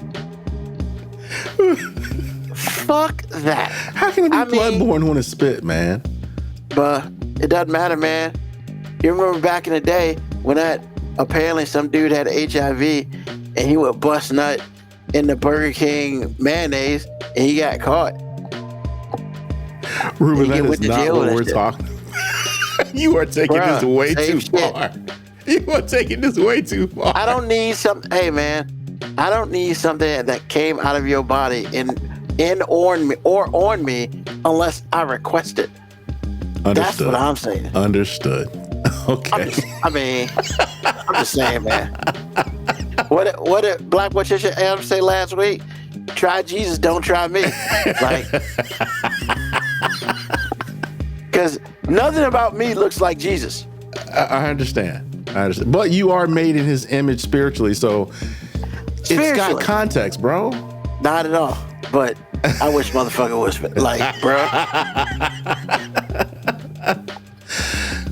Fuck that. How can it be blood-borne when it's spit, man? But it doesn't matter, man. You remember back in the day when apparently some dude had HIV and he would bust nut in the Burger King mayonnaise and he got caught. Ruben, that is not what we're talking about. You are taking this way too far. You are taking this way too far. I don't need hey man, I don't need something that came out of your body or on me unless I request it. Understood. That's what I'm saying. Understood. Okay. I'm just saying, man. What did Black Patricia Adams say last week? Try Jesus, don't try me. Like, because nothing about me looks like Jesus. I understand. But you are made in his image spiritually, so it's got context, bro. Not at all. But I wish motherfucker was like, bro.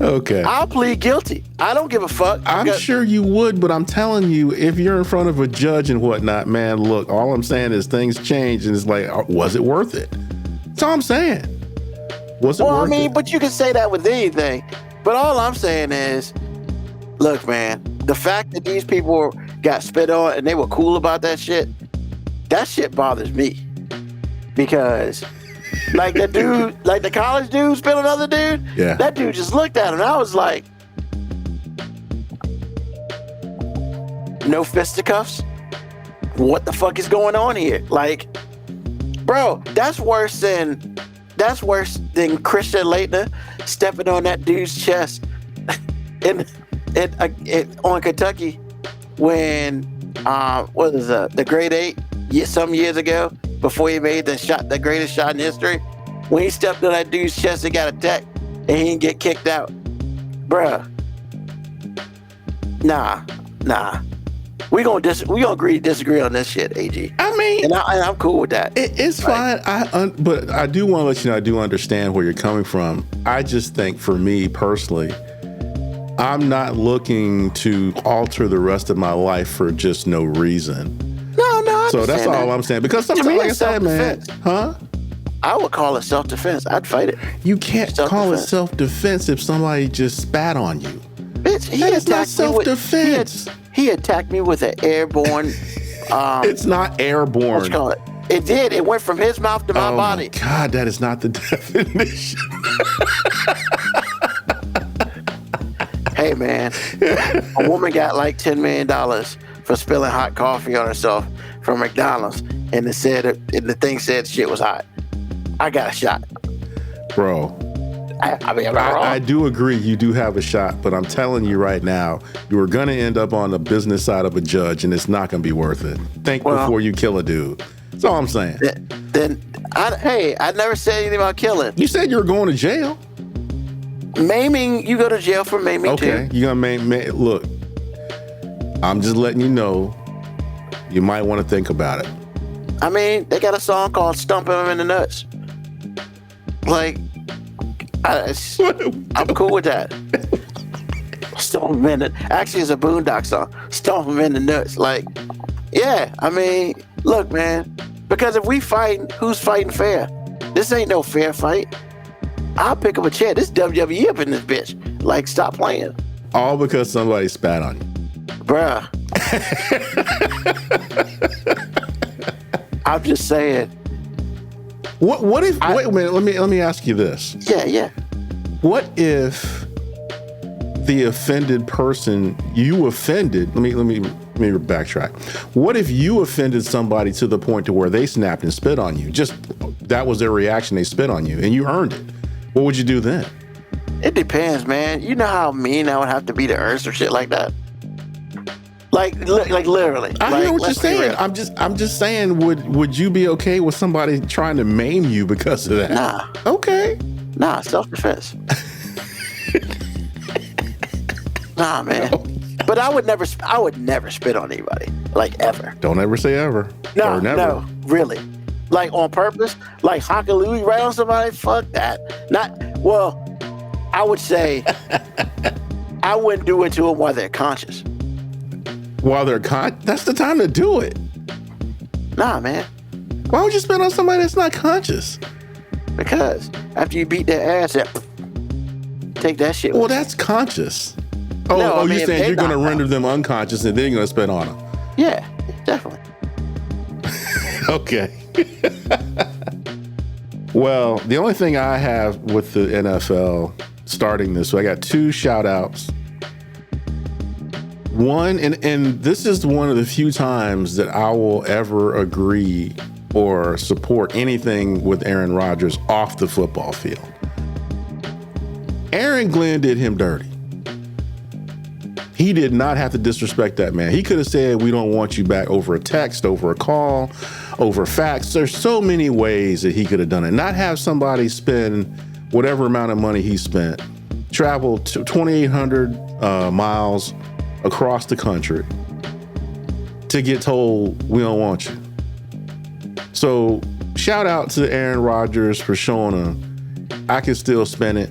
Okay. I'll plead guilty. I don't give a fuck. I'm sure you would, but I'm telling you, if you're in front of a judge and whatnot, man, look, all I'm saying is things change, and it's like, was it worth it? That's all I'm saying. Was it worth it? But you can say that with anything. But all I'm saying is, look, man, the fact that these people got spit on and they were cool about that shit bothers me. Because like that dude, like the college dude spit on another dude, that dude just looked at him and I was like, no fisticuffs? What the fuck is going on here? Like, bro, that's worse than That's worse than Christian Laettner stepping on that dude's chest in on Kentucky when what is the grade 8 some years ago before he made the greatest shot in history. When he stepped on that dude's chest and got attacked and he didn't get kicked out. Bruh. Nah. We gonna agree to disagree on this shit, AG. I mean, and I'm cool with that. It's fine. But I do want to let you know I do understand where you're coming from. I just think for me personally, I'm not looking to alter the rest of my life for just no reason. No. So that's all I'm saying. Because sometimes, like I said, man, I would call it self-defense. I'd fight it. You can't call it self-defense if somebody just spat on you. Bitch, that is not self-defense. He attacked me with an airborne. It's not airborne. What you call it? It did. It went from his mouth to my body. Oh my God, that is not the definition. Hey man, a woman got like $10 million for spilling hot coffee on herself from McDonald's, and the thing said shit was hot. I got a shot, bro. I mean, I'm not wrong. I do agree you do have a shot, but I'm telling you right now, you are going to end up on the business side of a judge, and it's not going to be worth it. Think before you kill a dude. That's all I'm saying. I never said anything about killing. You said you were going to jail. Maiming, you go to jail for maiming too. Okay, you're going to maim. Look, I'm just letting you know, you might want to think about it. I mean, they got a song called Stumping Him in the Nuts. Like, I'm cool with that. Stomp him in the, actually, it's a Boondock song. Stomp him in the nuts. Like, yeah, I mean, look, man, because if we fight, who's fighting fair? This ain't no fair fight. I'll pick up a chair. This WWE up in this bitch. Like, stop playing. All because somebody spat on you. Bruh. I'm just saying. What if? Wait a minute. Let me ask you this. Yeah. What if the offended person you offended? Let me backtrack. What if you offended somebody to the point to where they snapped and spit on you? Just that was their reaction. They spit on you, and you earned it. What would you do then? It depends, man. You know how mean I would have to be to earn some shit like that. Like literally. I hear what you're saying. I'm just saying, would you be okay with somebody trying to maim you because of that? Nah. Okay. Nah, self-defense. Nah, man. But I would never spit on anybody, like ever. Don't ever say ever. No, or never. No, really. Like on purpose, like hockalooey right on somebody. Fuck that. I would say I wouldn't do it to them while they're conscious. While they're that's the time to do it. Nah, man. Why would you spit on somebody that's not conscious? Because after you beat their ass, take that shit. Well, that's conscious. Oh, you're saying you're going to render them unconscious and then you're going to spit on them? Yeah, definitely. Okay. Well, the only thing I have with the NFL starting this, so I got 2 shout outs. One, and this is one of the few times that I will ever agree or support anything with Aaron Rodgers off the football field. Aaron Glenn did him dirty. He did not have to disrespect that man. He could have said, we don't want you back over a text, over a call, over fax. There's so many ways that he could have done it. Not have somebody spend whatever amount of money he spent, travel to 2,800 miles across the country to get told, we don't want you. So shout out to Aaron Rodgers for showing him I can still spend it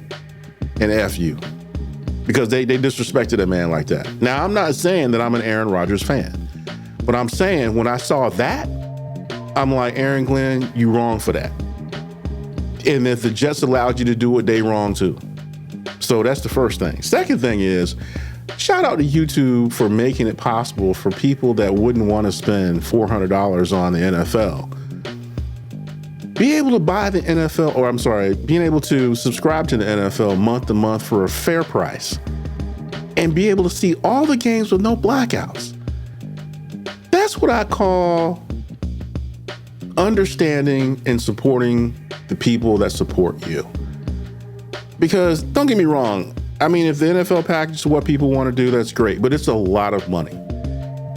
and F you. Because they disrespected a man like that. Now, I'm not saying that I'm an Aaron Rodgers fan, but I'm saying when I saw that, I'm like, Aaron Glenn, you wrong for that. And if the Jets allowed you to do it, they wrong too. So that's the first thing. Second thing is, shout out to YouTube for making it possible for people that wouldn't want to spend $400 on the NFL. Be able to buy the NFL, being able to subscribe to the NFL month to month for a fair price and be able to see all the games with no blackouts. That's what I call understanding and supporting the people that support you. Because don't get me wrong, I mean, if the NFL package is what people want to do, that's great, but it's a lot of money.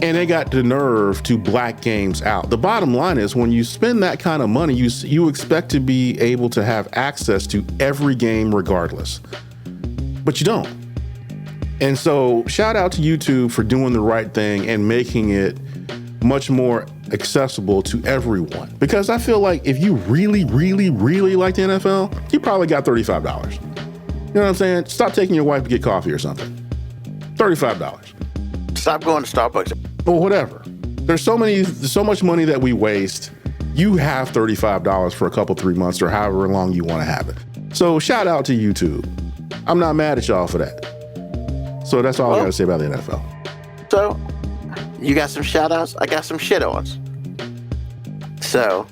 And they got the nerve to black games out. The bottom line is when you spend that kind of money, you expect to be able to have access to every game regardless. But you don't. And so shout out to YouTube for doing the right thing and making it much more accessible to everyone. Because I feel like if you really, really, really like the NFL, you probably got $35. You know what I'm saying? Stop taking your wife to get coffee or something. $35. Stop going to Starbucks. Or whatever. There's so much money that we waste. You have $35 for a couple, 3 months or however long you want to have it. So shout out to YouTube. I'm not mad at y'all for that. So that's all I got to say about the NFL. So you got some shout outs. I got some shit ons. So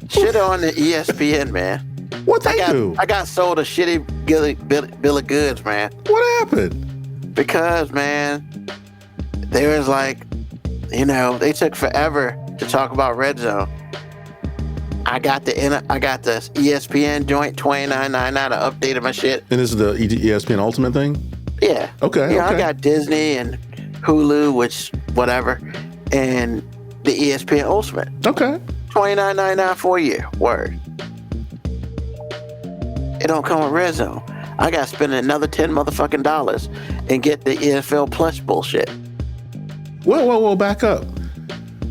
shit on the ESPN, man. What they do? I got sold a shitty bill of goods, man. What happened? Because, man, there was like, they took forever to talk about Red Zone. I got the ESPN joint $29.99. I updated my shit. And this is the ESPN Ultimate thing? Yeah. Okay. I got Disney and Hulu, which whatever, and the ESPN Ultimate. Okay. $29.99 for a year. Word. It don't come with Red Zone. I got to spend another $10 motherfucking dollars and get the NFL Plus bullshit. Whoa, back up.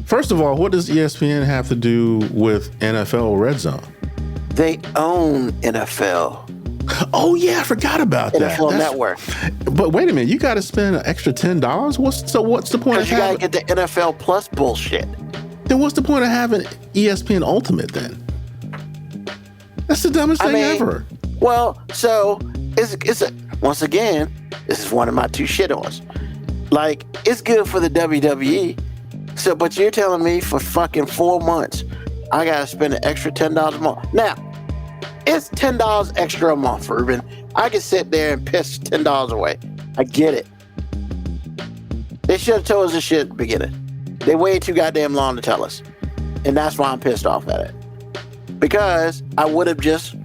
First of all, what does ESPN have to do with NFL Red Zone? They own NFL. Oh, yeah, I forgot about that. NFL Network. But wait a minute, you got to spend an extra $10? What's the point of Because you got to get the NFL Plus bullshit. Then what's the point of having ESPN Ultimate then? That's the dumbest thing ever. Well, so once again, this is one of my two shit-ons. Like, it's good for the WWE. So, but you're telling me for fucking 4 months, I got to spend an extra $10 a month. Now, it's $10 extra a month, Ruben. I can sit there and piss $10 away. I get it. They should have told us this shit at the beginning. They waited too goddamn long to tell us. And that's why I'm pissed off at it. Because I would have just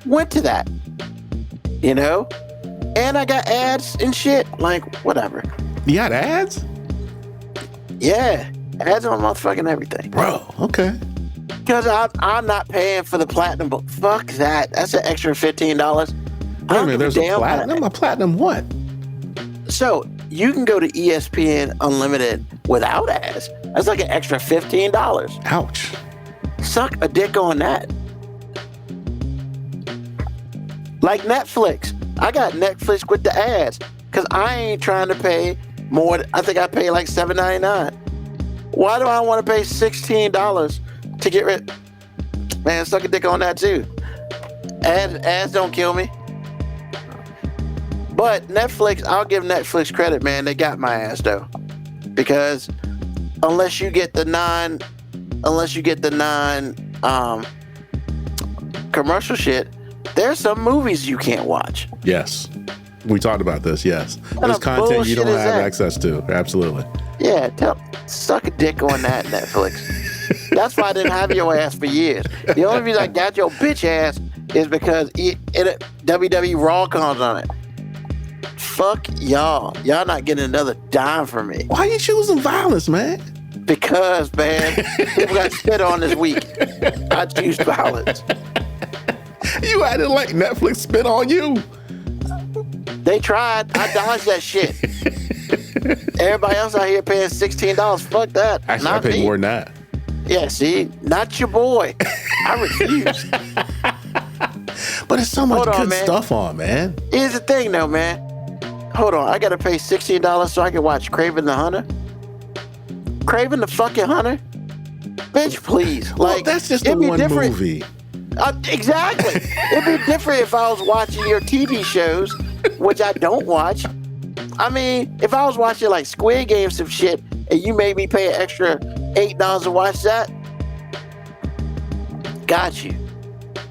went to that. And I got ads and shit. Like, whatever. You got ads? Yeah. Ads on motherfucking everything. Bro, okay. Because I'm not paying for the platinum, but fuck that. That's an extra $15. Wait a minute, there's a platinum? A platinum what? So, you can go to ESPN Unlimited without ads. That's like an extra $15. Ouch. Suck a dick on that. Like Netflix. I got Netflix with the ads because I ain't trying to pay more. I think I pay like $7.99. Why do I want to pay $16 to get rid? Man, suck a dick on that too. Ads don't kill me. But Netflix, I'll give Netflix credit, man. They got my ass though, because unless you get the non commercial shit, there's some movies you can't watch. Yes. We talked about this, yes. There's content you don't have access to. Absolutely. Yeah, suck a dick on that, Netflix. That's why I didn't have your ass for years. The only reason I got your bitch ass is because WWE Raw comes on it. Fuck y'all. Y'all not getting another dime from me. Why you choosing violence, man? Because, man, people got spit on this week. I choose violence. You had to like Netflix spit on you. They tried. I dodged that shit. Everybody else out here paying $16. Fuck that. Actually, I paid more than that. Yeah, see? Not your boy. I refuse. But it's so much good stuff on, man. Here's the thing, though, man. Hold on. I got to pay $16 so I can watch Kraven the Hunter? Kraven the fucking Hunter? Bitch, please. Well, like, that's just the one movie. Exactly. It'd be different if I was watching your TV shows, which I don't watch. I mean, if I was watching like Squid Game some shit and you made me pay an extra $8 to watch that, got you.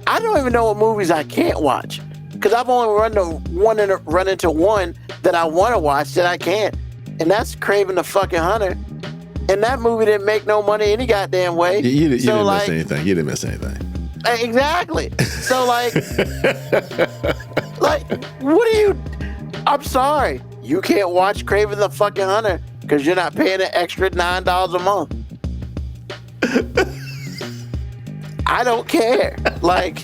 I don't even know what movies I can't watch because I've only run into one that I want to watch that I can't, and that's Kraven the fucking Hunter. And that movie didn't make no money any goddamn way. You didn't miss anything. You didn't miss anything. Exactly. So like, what are you? I'm sorry, you can't watch Craven the fucking Hunter because you're not paying an extra $9 a month. I don't care. Like,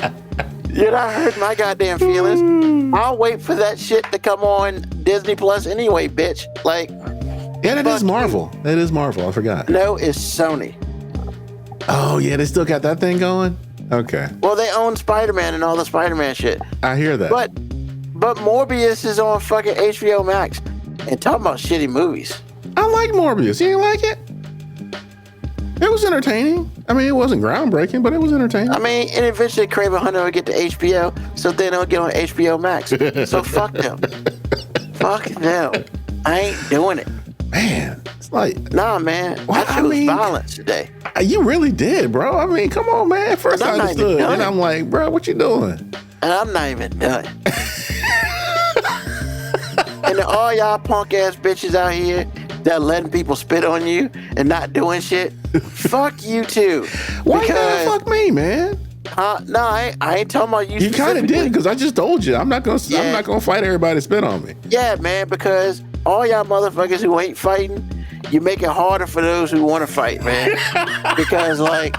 you're not hurting my goddamn feelings. I'll wait for that shit to come on Disney Plus anyway, bitch. Like, yeah, that is Marvel. That is Marvel. I forgot. No, it's Sony. Oh yeah, they still got that thing going. Okay. Well, they own Spider-Man and all the Spider-Man shit. I hear that. But Morbius is on fucking HBO Max and talking about shitty movies. I like Morbius. You didn't like it? It was entertaining. I mean, it wasn't groundbreaking, but it was entertaining. I mean, and eventually Craven Hunter will get to HBO, so then they'll get on HBO Max. So fuck them. Fuck them. I ain't doing it. Man, it's like... Nah, man. I chose violence today. You really did, bro. I mean, come on, man. First I understood. And I'm like, bro, what you doing? And I'm not even done. And all y'all punk ass bitches out here that letting people spit on you and not doing shit, fuck you too. Why you gotta fuck me, man? No, I ain't talking about you. You kind of did, because I just told you I'm not gonna fight everybody that spit on me. Yeah, man, because all y'all motherfuckers who ain't fighting, you make it harder for those who want to fight, man. Because like,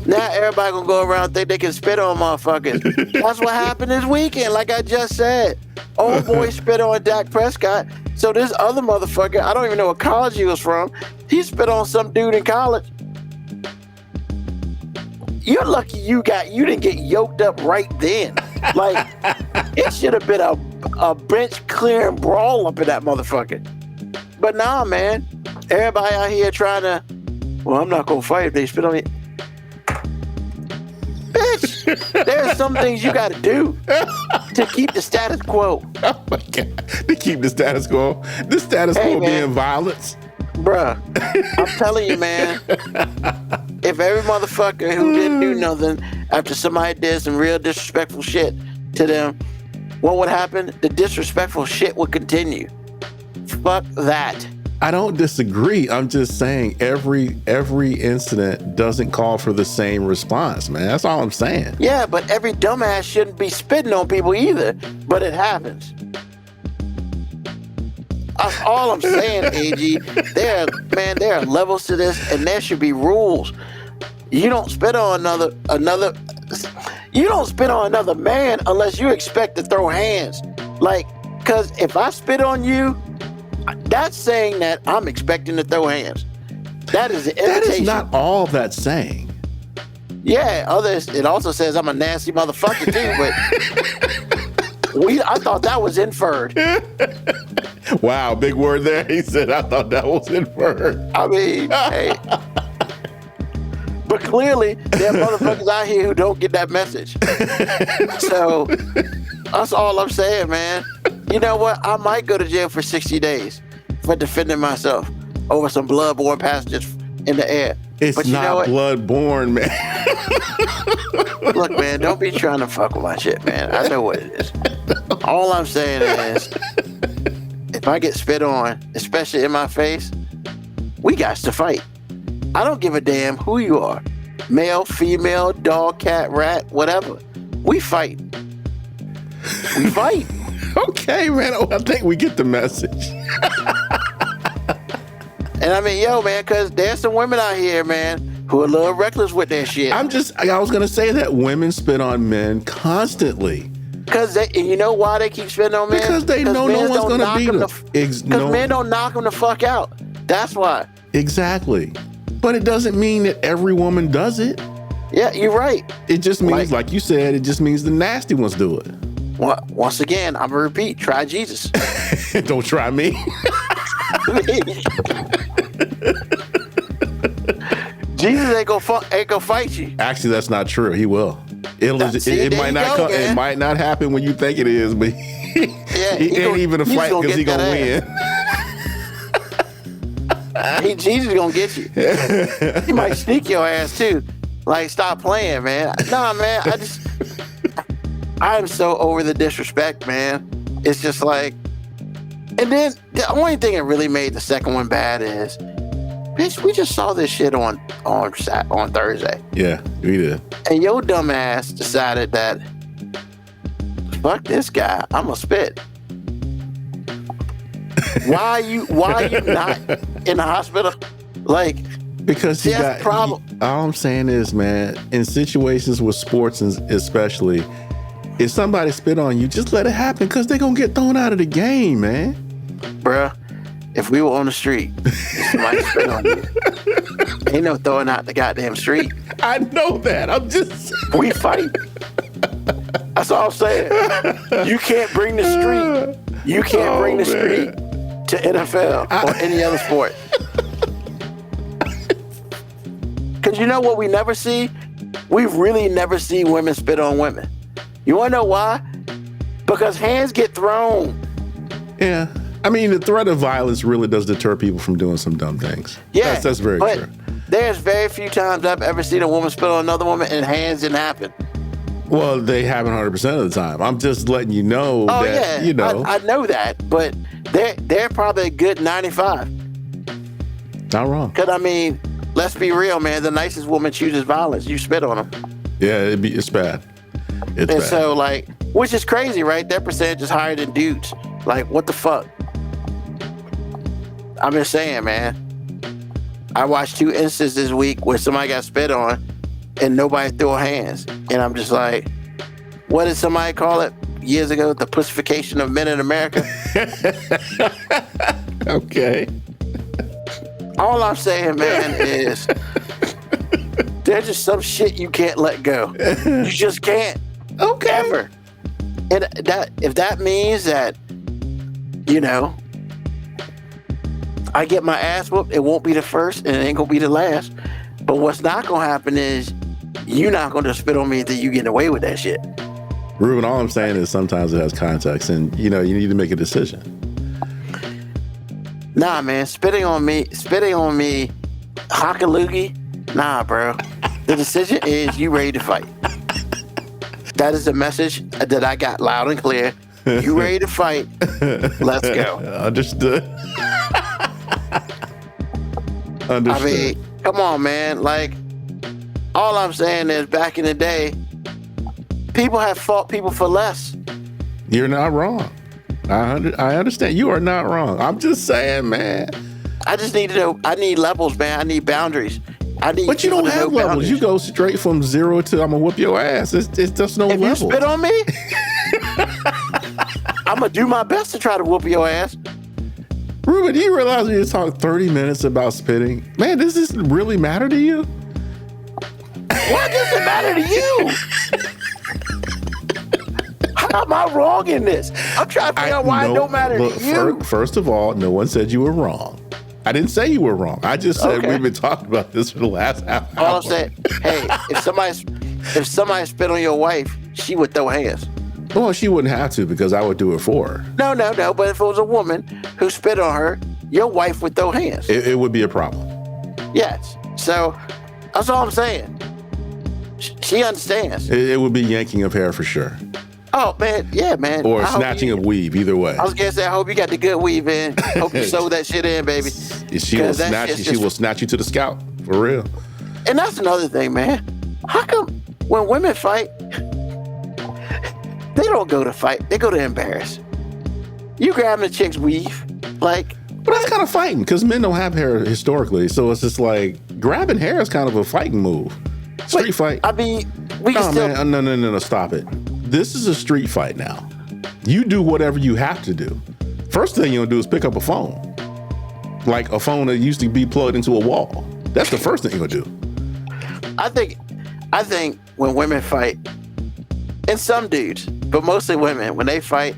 now everybody gonna go around and think they can spit on motherfuckers. That's what happened this weekend, like I just said. Old boy spit on Dak Prescott. So this other motherfucker, I don't even know what college he was from, he spit on some dude in college. You're lucky you didn't get yoked up right then. Like, it should have been a bench clearing brawl up in that motherfucker. But nah, man, everybody out here trying to, well, I'm not gonna fight if they spit on me. Bitch, there are some things you gotta do to keep the status quo. Oh my God, to keep the status quo. The status quo being violence. Bruh, I'm telling you, man, if every motherfucker who didn't do nothing after somebody did some real disrespectful shit to them, what would happen? The disrespectful shit would continue. Fuck that. I don't disagree. I'm just saying every incident doesn't call for the same response, man. That's all I'm saying. Yeah, but every dumbass shouldn't be spitting on people either, but it happens. That's all I'm saying, AG. There are levels to this, and there should be rules. You don't spit on you don't spit on another man unless you expect to throw hands. Like, cause if I spit on you, that's saying that I'm expecting to throw hands. That is an invitation. That is not all that's saying. Yeah, it also says I'm a nasty motherfucker too, but I thought that was inferred. Wow, big word there. He said, I thought that was inferred. I mean, hey. But clearly, there are motherfuckers out here who don't get that message. So, that's all I'm saying, man. You know what? I might go to jail for 60 days for defending myself over some bloodborne passages in the air. It's but not bloodborne, man. Look, man, don't be trying to fuck with my shit, man. I know what it is. All I'm saying is, if I get spit on, especially in my face, we got to fight. I don't give a damn who you are. Male, female, dog, cat, rat, whatever. We fight. We fight. Okay, man. I think we get the message. And I mean, yo, man, because there's some women out here, man, who are a little reckless with their shit. I was going to say that women spit on men constantly. Because you know why they keep spitting on men? Because they know no one's going to beat them. Because men don't knock them the fuck out. That's why. Exactly. But it doesn't mean that every woman does it. Yeah, you're right. It just means, like you said, it just means the nasty ones do it. Well, once again, I'm going to repeat, try Jesus. Don't try me. Jesus ain't gonna fight you. Actually, that's not true. He will. It might not happen when you think it is, but he ain't even a fight because he gonna win. Jesus gonna get you. He might sneak your ass too. Like, stop playing, man. Nah, man. I'm so over the disrespect, man. It's just like, and then the only thing that really made the second one bad is Bitch, we just saw this shit on Thursday. Yeah, we did. And your dumb ass decided that, fuck this guy, I'm gonna spit. Why are you not in the hospital? Like, because see, that's the problem. All I'm saying is, man, in situations with sports, especially, if somebody spit on you, just let it happen because they're gonna get thrown out of the game, man. Bruh, if we were on the street, and somebody spit on you, ain't no throwing out the goddamn street. I know that. I'm just we fight. That's all I'm saying. You can't bring the street. You can't bring the street to NFL or any other sport. Because you know what we never see? We really never see women spit on women. You want to know why? Because hands get thrown. Yeah. I mean, the threat of violence really does deter people from doing some dumb things. Yeah. That's very true. There's very few times I've ever seen a woman spit on another woman and hands didn't happen. Well, they happen 100% of the time. I'm just letting you know that, you know. I know that, but they're probably a good 95. Not wrong. Because, I mean, let's be real, man. The nicest woman chooses violence. You spit on them. Yeah, it's bad. It's bad. So, like, which is crazy, right? Their percentage is higher than dudes. Like, what the fuck? I'm just saying, man. I watched 2 instances this week where somebody got spit on and nobody threw hands. And I'm just like, what did somebody call it years ago? The pussification of men in America? Okay. All I'm saying, man, is there's just some shit you can't let go. You just can't. Okay. Ever. And that if that means that, you know, I get my ass whooped, it won't be the first and it ain't gonna be the last. But what's not gonna happen is you're not gonna spit on me until you get away with that shit. Ruben, all I'm saying is sometimes it has context and, you know, you need to make a decision. Nah, man, spitting on me, hockaloogie, nah, bro. The decision is you ready to fight. That is the message that I got loud and clear. You ready to fight? Let's go. Understood. Understood. I mean, come on, man. Like, all I'm saying is back in the day, people have fought people for less. You're not wrong. I understand. You are not wrong. I'm just saying, man. I just need to know. I need levels, man. I need boundaries. But you don't have levels. Boundaries. You go straight from 0 to I'm gonna whoop your ass. It's just no level. If you spit on me, I'm gonna do my best to try to whoop your ass. Ruben, do you realize we just talked 30 minutes about spitting? Man, does this really matter to you? Why does it matter to you? How am I wrong in this? I'm trying to figure out why it don't matter to you. First of all, no one said you were wrong. I didn't say you were wrong. I just said we've been talking about this for the last half hour. All I'm saying, hey, if somebody spit on your wife, she would throw hands. Well, she wouldn't have to because I would do it for her. No. But if it was a woman who spit on her, your wife would throw hands. It would be a problem. Yes. So that's all I'm saying. She understands. It would be yanking of hair for sure. Oh, man. Yeah, man. Or snatching of weave, either way. I was going to say, I hope you got the good weave in. Hope you sew that shit in, baby. She will snatch you to the scalp, for real. And that's another thing, man. How come when women fight, they don't go to fight, they go to embarrass? You grabbing a chick's weave, like... But that's kind of fighting, because men don't have hair historically, so it's just like, grabbing hair is kind of a fighting move. Street fight. I mean, we can still... Man, no, stop it. This is a street fight now. You do whatever you have to do. First thing you're gonna do is pick up a phone. Like a phone that used to be plugged into a wall. That's the first thing you're gonna do. I think when women fight, and some dudes, but mostly women, when they fight,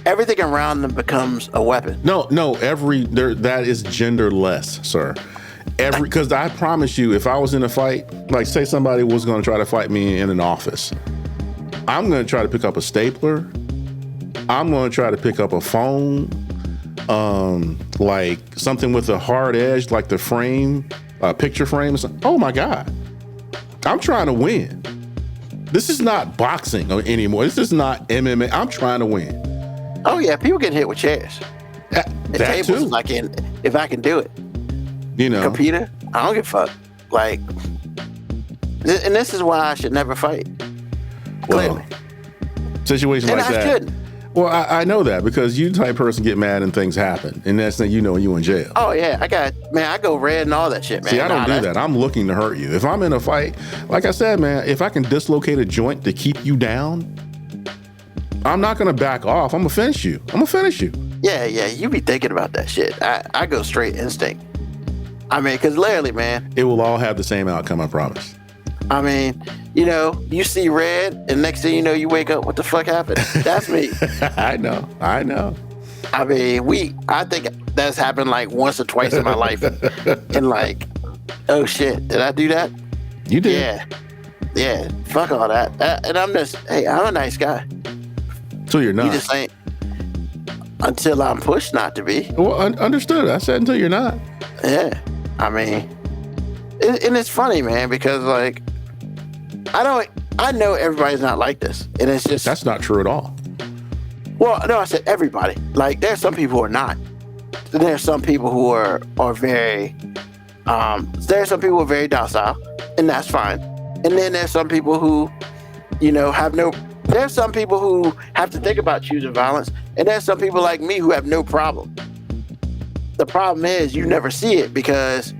everything around them becomes a weapon. No, that is genderless, sir. Because I promise you, if I was in a fight, like say somebody was gonna try to fight me in an office, I'm going to try to pick up a stapler. I'm going to try to pick up a phone, like something with a hard edge, like the frame, picture frame. Oh my God. I'm trying to win. This is not boxing anymore. This is not MMA. I'm trying to win. Oh yeah, people get hit with chairs. That tables, too. if I can do it. You know, computer, I don't give a fuck. Like, and this is why I should never fight. well, Clearly. situation And like I that. shouldn't. Well, I know that because you the type of person get mad and things happen, and that's when you know you in jail. Oh yeah, I go red and all that shit, man. See, I don't do that. I'm looking to hurt you. If I'm in a fight, like I said, man, if I can dislocate a joint to keep you down, I'm not gonna back off. I'm gonna finish you. Yeah, you be thinking about that shit. I go straight instinct. I mean, because literally, man, It will all have the same outcome, I promise. I mean, you see red, and next thing you know, you wake up, what the fuck happened? That's me. I know. I mean, I think that's happened like once or twice in my life. And like, oh shit, did I do that? You did. Yeah, fuck all that. And I'm a nice guy. So you're not. You just ain't, until I'm pushed not to be. Well, understood. I said until you're not. Yeah, I mean, and it's funny, man, because like, I know everybody's not like this, and it's just That's not true at all. well, no, I said everybody. Like, there's some people who are not. There's some people who are very there's some people who are very docile, and that's fine. And then there's some people who, there's some people who have to think about choosing violence, and there's some people like me who have no problem. The problem is you never see it because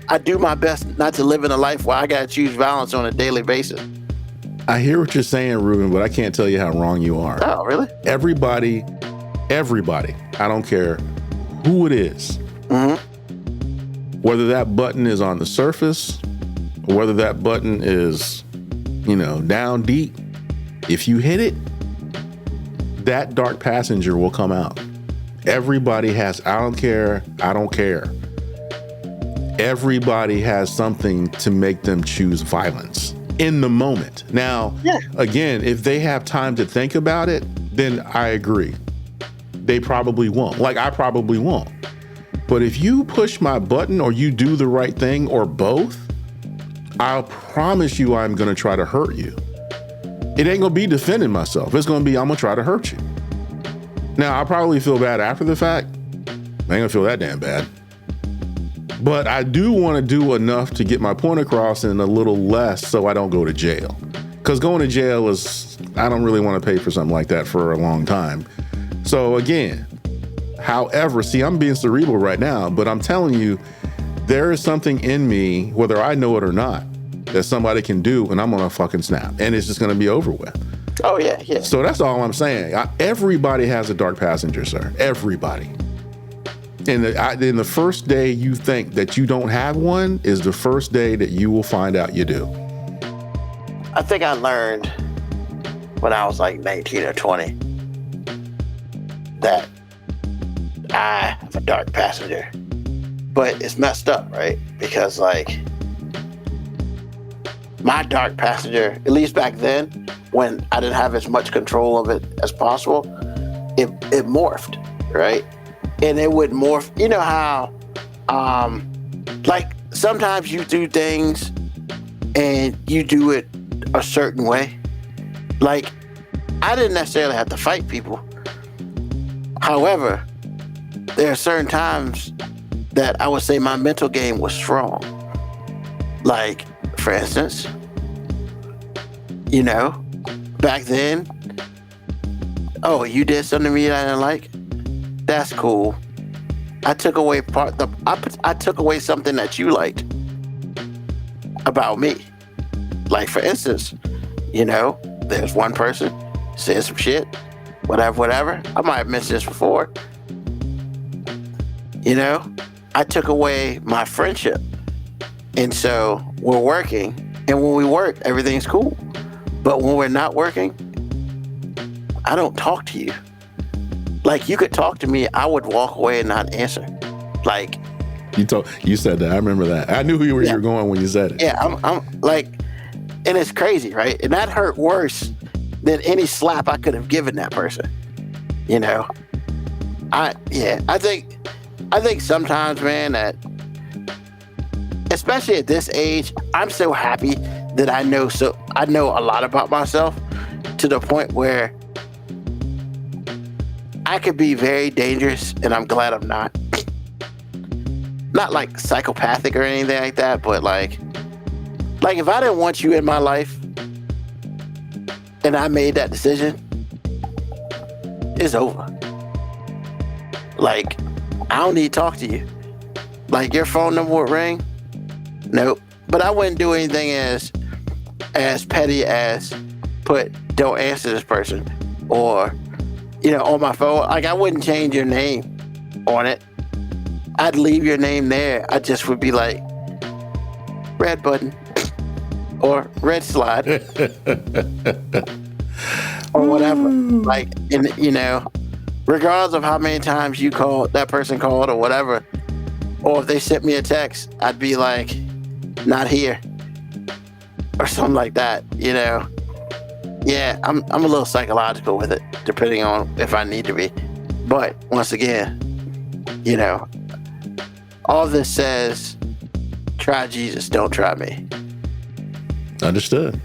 I do my best not to live in a life where I gotta choose violence on a daily basis. I hear what you're saying, Ruben, but I can't tell you how wrong you are. Oh, really? Everybody, I don't care who it is, whether that button is on the surface or whether that button is, down deep, if you hit it, that dark passenger will come out. Everybody has, I don't care. Everybody has something to make them choose violence in the moment. Now, Again, if they have time to think about it, then I agree. They probably won't. Like, I probably won't. But if you push my button or you do the right thing or both, I'll promise you I'm going to try to hurt you. It ain't going to be defending myself. It's going to be, I'm going to try to hurt you. Now, I'll probably feel bad after the fact. I ain't going to feel that damn bad. But I do want to do enough to get my point across and a little less so I don't go to jail. Because going to jail I don't really want to pay for something like that for a long time. So again, however, see, I'm being cerebral right now, but I'm telling you, there is something in me, whether I know it or not, that somebody can do, and I'm gonna fucking snap, and it's just gonna be over with. Oh, yeah. So that's all I'm saying. Everybody has a dark passenger, sir. Everybody. And then the first day you think that you don't have one is the first day that you will find out you do. I think I learned when I was like 19 or 20 that I have a dark passenger. But it's messed up, right? Because like my dark passenger, at least back then, when I didn't have as much control of it as possible, it morphed, right? And it would morph. You know how, like sometimes you do things and you do it a certain way. Like I didn't necessarily have to fight people. However, there are certain times that I would say my mental game was strong. Like, for instance, back then, oh, you did something to me that I didn't like? That's cool. I took away I took away something that you liked about me. Like, for instance, there's one person said some shit, whatever. I might have mentioned this before. I took away my friendship. And so we're working, and when we work, everything's cool. But when we're not working, I don't talk to you. Like, you could talk to me, I would walk away and not answer. Like, you said that. I remember that. I knew where you were going when you said it. Yeah, I'm like, and it's crazy, right? And that hurt worse than any slap I could have given that person. I think sometimes, man, that especially at this age, I'm so happy that I know a lot about myself to the point where I could be very dangerous, and I'm glad I'm not. not like psychopathic or anything like that, but like if I didn't want you in my life and I made that decision, it's over. Like, I don't need to talk to you. Like, your phone number would ring? Nope. But I wouldn't do anything as petty as put don't answer this person, or on my phone. Like, I wouldn't change your name on it. I'd leave your name there. I just would be like, red button or red slide or whatever. Like, regardless of how many times that person called or whatever, or if they sent me a text, I'd be like, not here or something like that. Yeah, I'm a little psychological with it, depending on if I need to be. But once again, all this says, try Jesus, don't try me. Understood.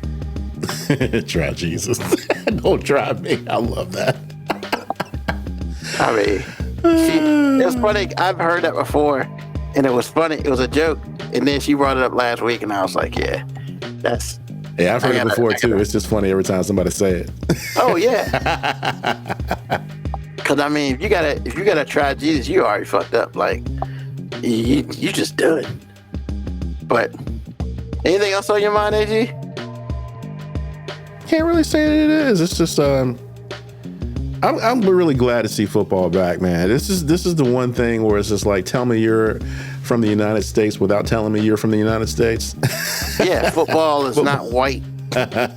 Try Jesus. Don't try me. I love that. I mean, it was funny. I've heard that before, and it was funny. It was a joke. And then she brought it up last week, and I was like, yeah, that's... Yeah, I've heard it before, too. It's just funny every time somebody say it. Oh, yeah. Because, I mean, if you gotta try Jesus, you already fucked up. Like, you just done. But anything else on your mind, AG? Can't really say that it is. It's just I'm really glad to see football back, man. This is the one thing where it's just like, tell me you're from the United States without telling me you're from the United States. Yeah, football is not white. The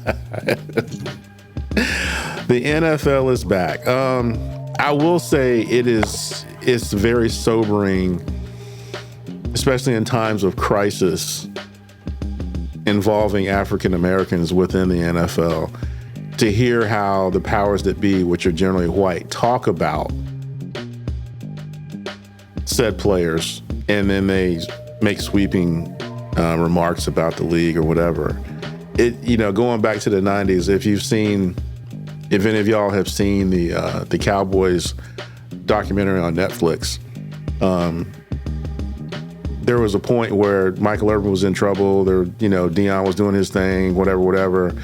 NFL is back. I will say it's very sobering, especially in times of crisis involving African Americans within the NFL, to hear how the powers that be, which are generally white, talk about said players, and then they make sweeping remarks about the league or whatever. Going back to the 90s, if any of y'all have seen the Cowboys documentary on Netflix, there was a point where Michael Irvin was in trouble. Deion was doing his thing, whatever.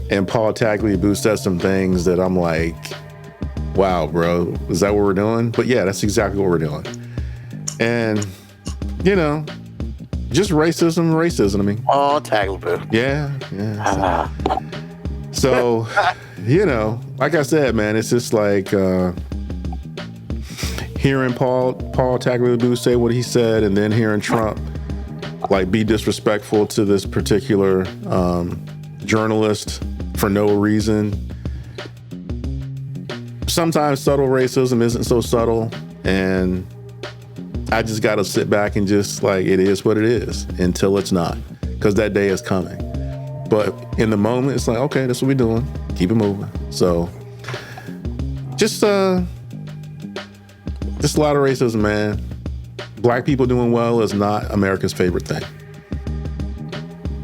And Paul Tagliabue said some things that I'm like, wow, bro, is that what we're doing? But yeah, that's exactly what we're doing. And, just racism. I mean, oh, Tagliabue. Yeah. So, like I said, man, it's just like hearing Paul Tagliabue say what he said, and then hearing Trump like be disrespectful to this particular journalist for no reason. Sometimes subtle racism isn't so subtle, and I just got to sit back and just like, it is what it is until it's not, because that day is coming. But in the moment, it's like, okay, that's what we're doing. Keep it moving. So just a lot of racism, man. Black people doing well is not America's favorite thing.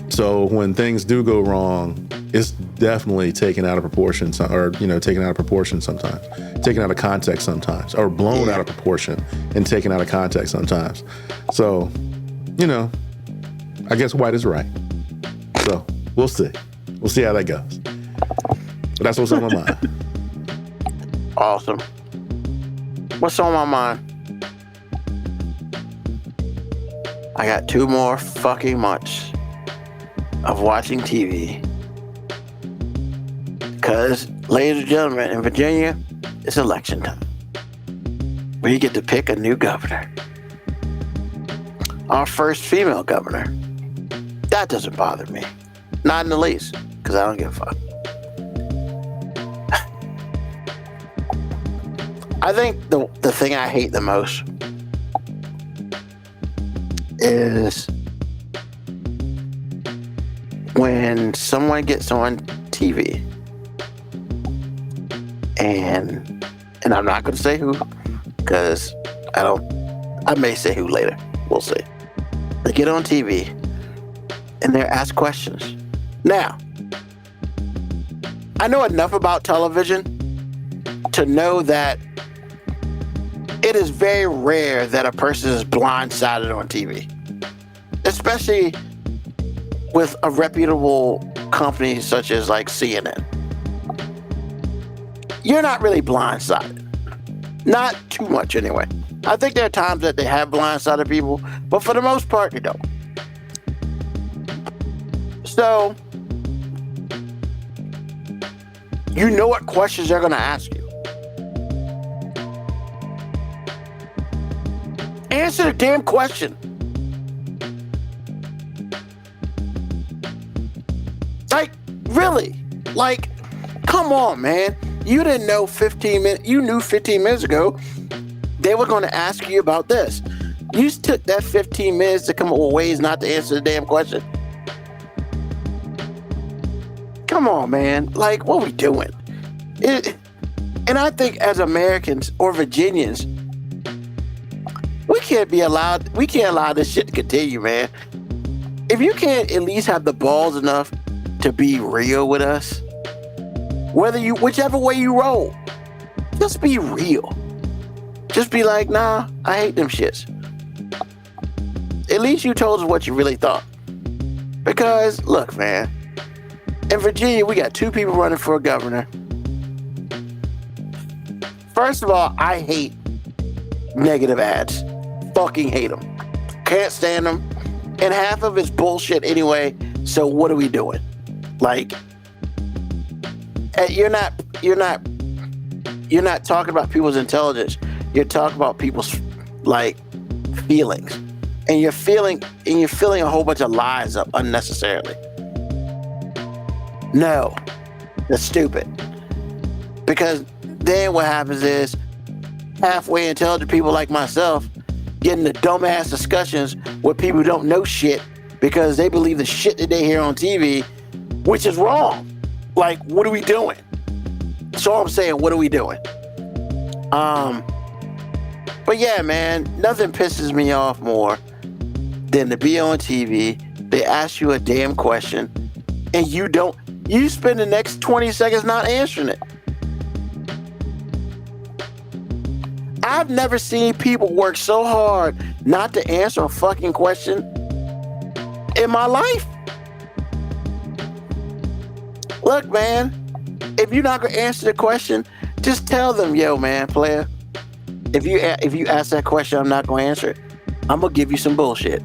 So when things do go wrong, it's definitely taken out of proportion, taken out of proportion sometimes, taken out of context sometimes, or blown out of proportion and taken out of context sometimes. So, I guess white is right. So we'll see. We'll see how that goes. But that's what's on my mind. Awesome. What's on my mind? I got 2 more fucking months of watching TV. Because, ladies and gentlemen, in Virginia, it's election time, where you get to pick a new governor. Our first female governor. That doesn't bother me. Not in the least, because I don't give a fuck. I think the thing I hate the most is when someone gets on TV and I'm not going to say who, because I may say who later. We'll see. They get on TV and they're asked questions. Now, I know enough about television to know that it is very rare that a person is blindsided on TV, especially with a reputable company such as like CNN. You're not really blindsided. Not too much anyway. I think there are times that they have blindsided people, but for the most part, they don't. So, you know what questions they're going to ask you. Answer the damn question. Like, really? Like, come on, man. You didn't know 15 minutes, you knew 15 minutes ago they were going to ask you about this. You took that 15 minutes to come up with ways not to answer the damn question. Come on, man. Like, what are we doing? And I think as Americans or Virginians, we can't allow this shit to continue, man. If you can't at least have the balls enough to be real with us, whichever way you roll, just be real. Just be like, nah, I hate them shits. At least you told us what you really thought. Because, look, man, in Virginia, we got 2 people running for governor. First of all, I hate negative ads. Fucking hate them. Can't stand them. And half of it's bullshit anyway, so what are we doing? Like, you're not talking about people's intelligence. You're talking about people's like feelings, and you're filling a whole bunch of lies up unnecessarily. No, that's stupid. Because then what happens is halfway intelligent people like myself get into dumbass discussions with people who don't know shit because they believe the shit that they hear on TV, which is wrong. Like, what are we doing? So I'm saying, what are we doing? But yeah, man, nothing pisses me off more than to be on TV. They ask you a damn question and you spend the next 20 seconds not answering it. I've never seen people work so hard not to answer a fucking question in my life. Look, man, if you're not gonna answer the question, just tell them, yo, man, player. If you ask that question, I'm not gonna answer it. I'm gonna give you some bullshit.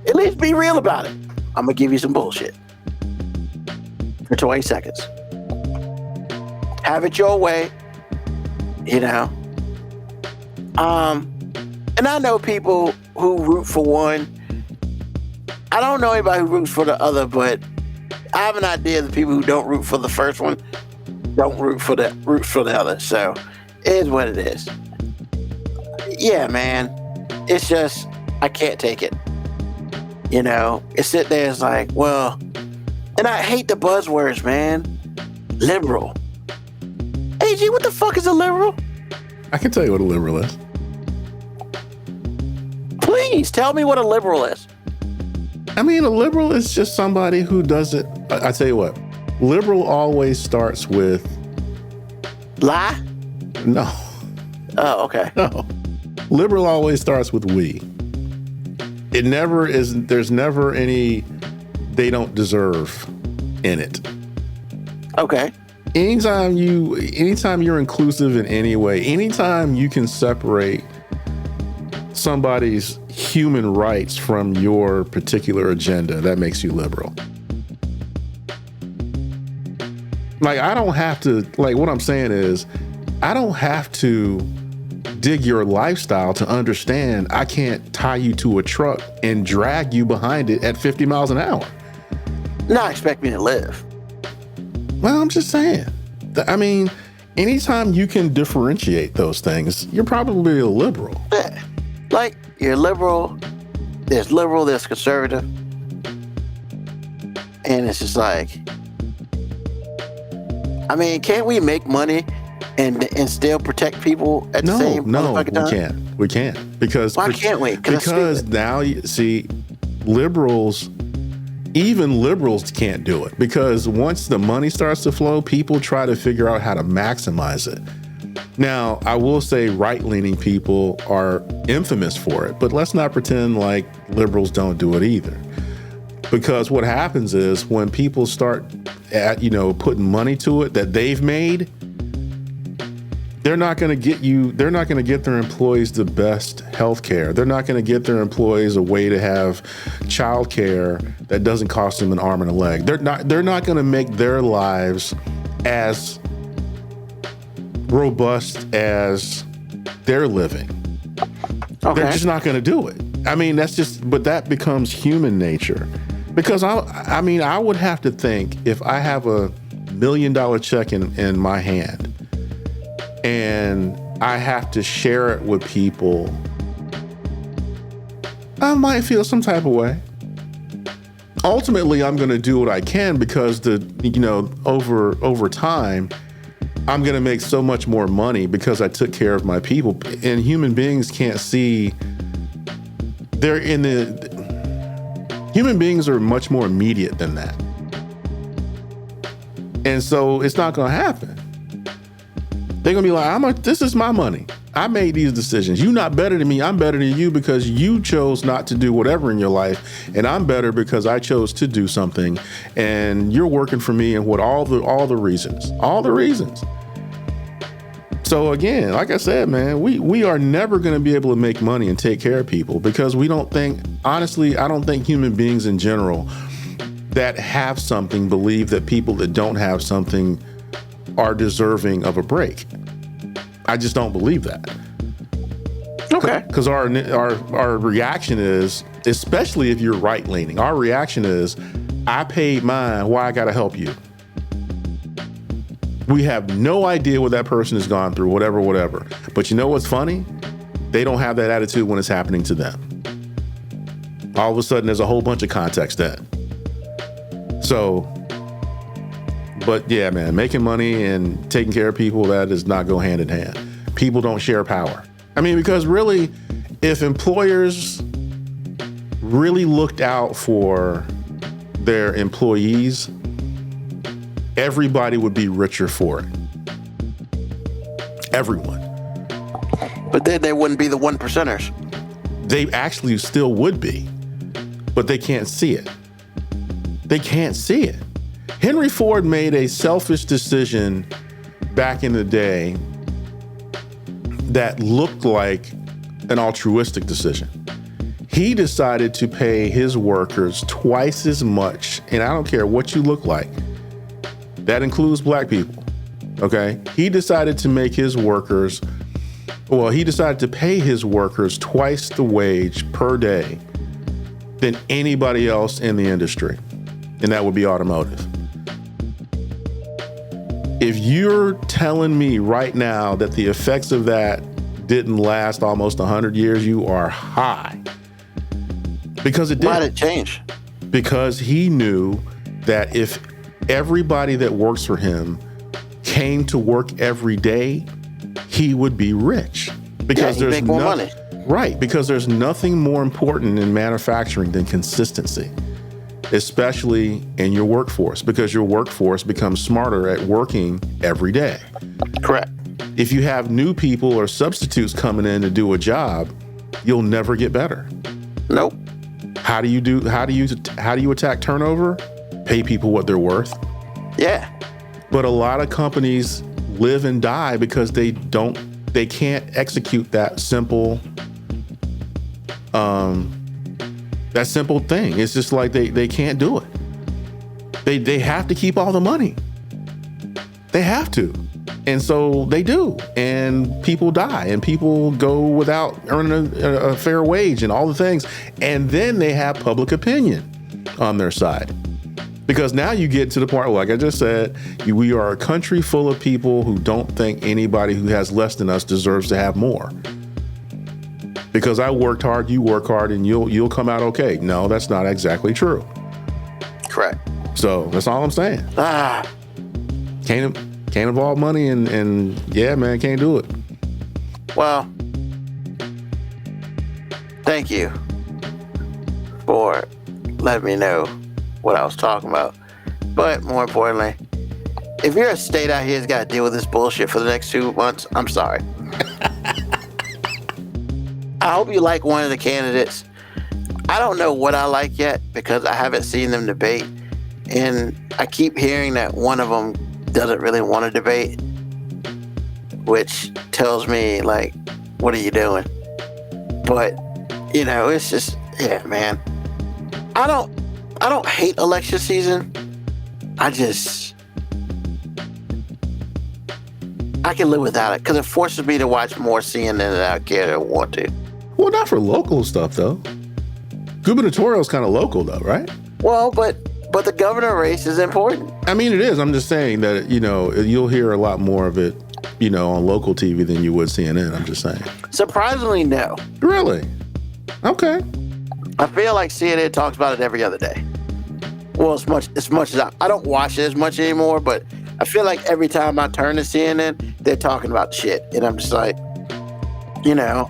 At least be real about it. I'm gonna give you some bullshit for 20 seconds. Have it your way, you know. And I know people who root for one. I don't know anybody who roots for the other, but I have an idea that people who don't root for the first one don't root for the other. So it is what it is. Yeah, man. It's just, I can't take it. You know, it's sit there, it's like, well, and I hate the buzzwords, man. Liberal. AG, what the fuck is a liberal? I can tell you what a liberal is. Please tell me what a liberal is. I mean, a liberal is just somebody who doesn't, I tell you what, liberal always starts with lie? No. Oh, okay. No. Liberal always starts with we. It never is, there's never any they don't deserve in it. Okay. Anytime you're inclusive in any way, anytime you can separate somebody's human rights from your particular agenda, that makes you liberal. Like, I don't have to, like, what I'm saying is, I don't have to dig your lifestyle to understand I can't tie you to a truck and drag you behind it at 50 miles an hour. Not expect me to live. Well, I'm just saying. I mean, anytime you can differentiate those things, you're probably a liberal. Yeah. Like, you're liberal, there's conservative. And it's just like, I mean, can't we make money and still protect people at the same time? No, we can't. Because why can't we? Because now you see, even liberals can't do it, because once the money starts to flow, people try to figure out how to maximize it. Now, I will say right-leaning people are infamous for it, but let's not pretend like liberals don't do it either. Because what happens is when people start putting money to it that they've made, they're not going to get their employees the best health care. They're not going to get their employees a way to have child care that doesn't cost them an arm and a leg. They're not going to make their lives as robust as they're living. Okay. They're just not going to do it. I mean, but that becomes human nature. Because I would have to think, if I have $1 million check in my hand and I have to share it with people, I might feel some type of way. Ultimately, I'm going to do what I can because over time, I'm going to make so much more money because I took care of my people. And human beings can't see. Human beings are much more immediate than that. And so it's not going to happen. They're going to be like, this is my money. I made these decisions. You're not better than me. I'm better than you because you chose not to do whatever in your life. And I'm better because I chose to do something. And you're working for me and all the reasons. So again, like I said, man, we are never going to be able to make money and take care of people because I don't think human beings in general that have something believe that people that don't have something are deserving of a break. I just don't believe that. Okay. Because our reaction is, especially if you're right-leaning, our reaction is, I paid mine, why I got to help you? We have no idea what that person has gone through, whatever. But you know what's funny? They don't have that attitude when it's happening to them. All of a sudden, there's a whole bunch of context then. So, but yeah, man, making money and taking care of people, that does not go hand in hand. People don't share power. I mean, because really, if employers really looked out for their employees, everybody would be richer for it. Everyone. But then they wouldn't be the 1%ers. They actually still would be, but they can't see it. They can't see it. Henry Ford made a selfish decision back in the day that looked like an altruistic decision. He decided to pay his workers twice as much, and I don't care what you look like. That includes black people, okay? He decided to pay his workers twice the wage per day than anybody else in the industry, and that would be automotive. If you're telling me right now that the effects of that didn't last almost 100 years, you are high. Because it did. Why did it change? Because he knew that if everybody that works for him came to work every day, he would be rich. Because he'd make more money. Right, because there's nothing more important in manufacturing than consistency, especially in your workforce, because your workforce becomes smarter at working every day. Correct. If you have new people or substitutes coming in to do a job, you'll never get better. Nope. How do you attack turnover? Pay people what they're worth. Yeah. But a lot of companies live and die because they can't execute that simple thing. It's just like they can't do it. They have to keep all the money. They have to. And so they do. And people die and people go without earning a fair wage and all the things. And then they have public opinion on their side. Because now you get to the point, like I just said, we are a country full of people who don't think anybody who has less than us deserves to have more. Because I worked hard, you work hard, and you'll come out okay. No, that's not exactly true. Correct. So that's all I'm saying. Can't involve money and yeah, man, can't do it. Well, thank you for letting me know what I was talking about. But more importantly, if you're a state out here that's got to deal with this bullshit for the next 2 months, I'm sorry. I hope you like one of the candidates. I don't know what I like yet because I haven't seen them debate. And I keep hearing that one of them doesn't really want to debate, which tells me, like, what are you doing? But, you know, it's just, yeah, man. I don't hate election season. I can live without it because it forces me to watch more CNN than I care to want to. Well, not for local stuff, though. Gubernatorial is kind of local, though, right? Well, but the governor race is important. I mean, it is. I'm just saying that, you know, you'll hear a lot more of it, you know, on local TV than you would CNN. I'm just saying. Surprisingly, no. Really? Okay. I feel like CNN talks about it every other day. Well, as much as I don't watch it as much anymore, but I feel like every time I turn to CNN, they're talking about shit. And I'm just like, you know,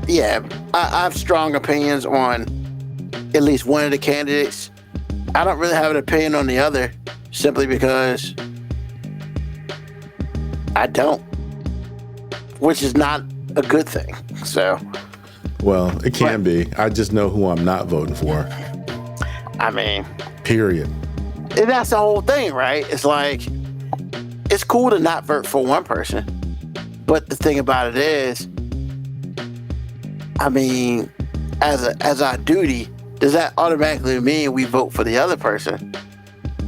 yeah, I have strong opinions on at least one of the candidates. I don't really have an opinion on the other simply because I don't, which is not a good thing. So, well, it can be. I just know who I'm not voting for. I mean, period. And that's the whole thing, right? It's like, it's cool to not vote for one person, but the thing about it is, I mean, as our duty, does that automatically mean we vote for the other person?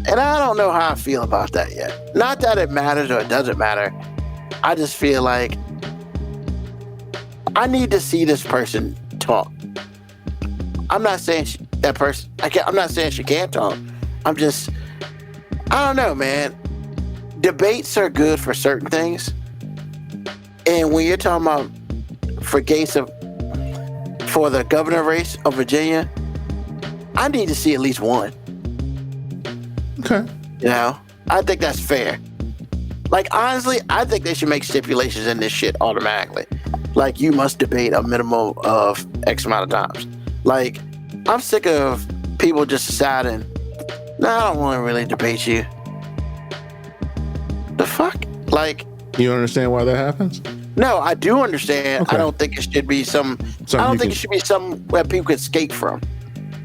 And I don't know how I feel about that yet. Not that it matters or it doesn't matter. I just feel like I need to see this person talk. I'm not saying I'm not saying she can't talk. I don't know, man. Debates are good for certain things. And when you're talking about for the governor race of Virginia, I need to see at least one. Okay. You know, I think that's fair. Like, honestly, I think they should make stipulations in this shit automatically. Like, you must debate a minimum of X amount of times. Like, I'm sick of people just deciding, no, I don't want to really debate you. The fuck? Like, you understand why that happens? No, I do understand. Okay. I don't think it should be it should be some where people could escape from.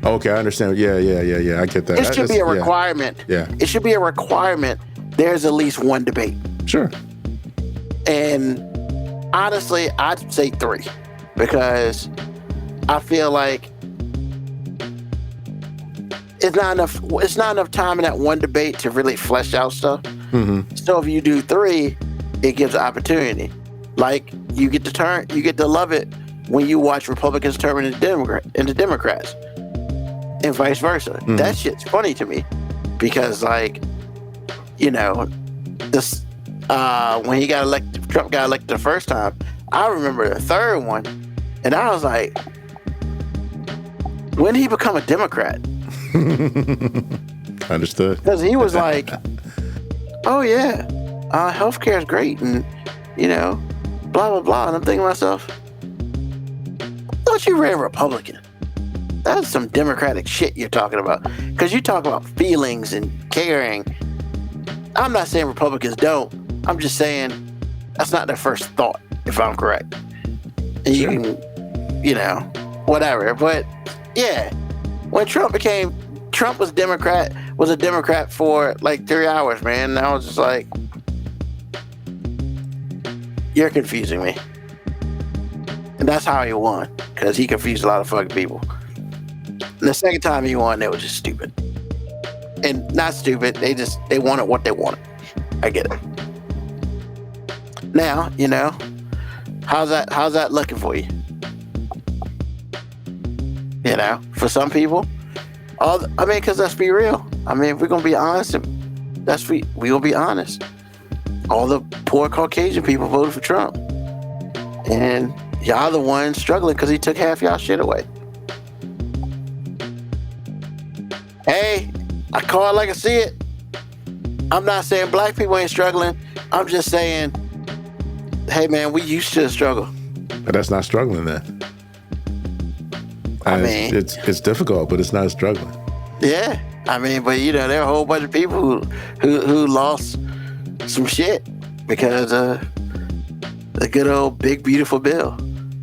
Okay, I understand. Yeah. I get that. It should be a requirement. Yeah. It should be a requirement. There's at least one debate. Sure. And honestly, I'd say 3 because I feel like it's not enough time in that one debate to really flesh out stuff. Mm-hmm. So if you do 3, it gives an opportunity. Like, you get to love it when you watch Republicans turn into Democrats, and vice versa. Mm-hmm. That shit's funny to me because, like, you know, this when Trump got elected the first time, I remember the third one, and I was like, when did he become a Democrat? Understood. Because he was like, oh yeah, healthcare is great, and you know, blah blah blah. And I'm thinking to myself, I thought you ran Republican. That's some Democratic shit you're talking about. Because you talk about feelings and caring. I'm not saying Republicans don't. I'm just saying that's not their first thought, if I'm correct. And sure. You can, you know, whatever. But yeah, when Trump was a Democrat for like 3 hours, man. And I was just like, you're confusing me. And that's how he won, because he confused a lot of fucking people. And the second time he won, they were just stupid. And not stupid, they wanted what they wanted. I get it. Now, you know, how's that looking for you? You know, for some people, because let's be real. I mean, if we're gonna be honest, we gonna be honest. All the poor Caucasian people voted for Trump, and y'all the ones struggling because he took half y'all shit away. Hey, I call it like I see it. I'm not saying black people ain't struggling. I'm just saying, hey man, we used to struggle. But that's not struggling then. I mean, it's difficult, but it's not struggling. Yeah, I mean, but there are a whole bunch of people who lost some shit because of the good old big beautiful bill.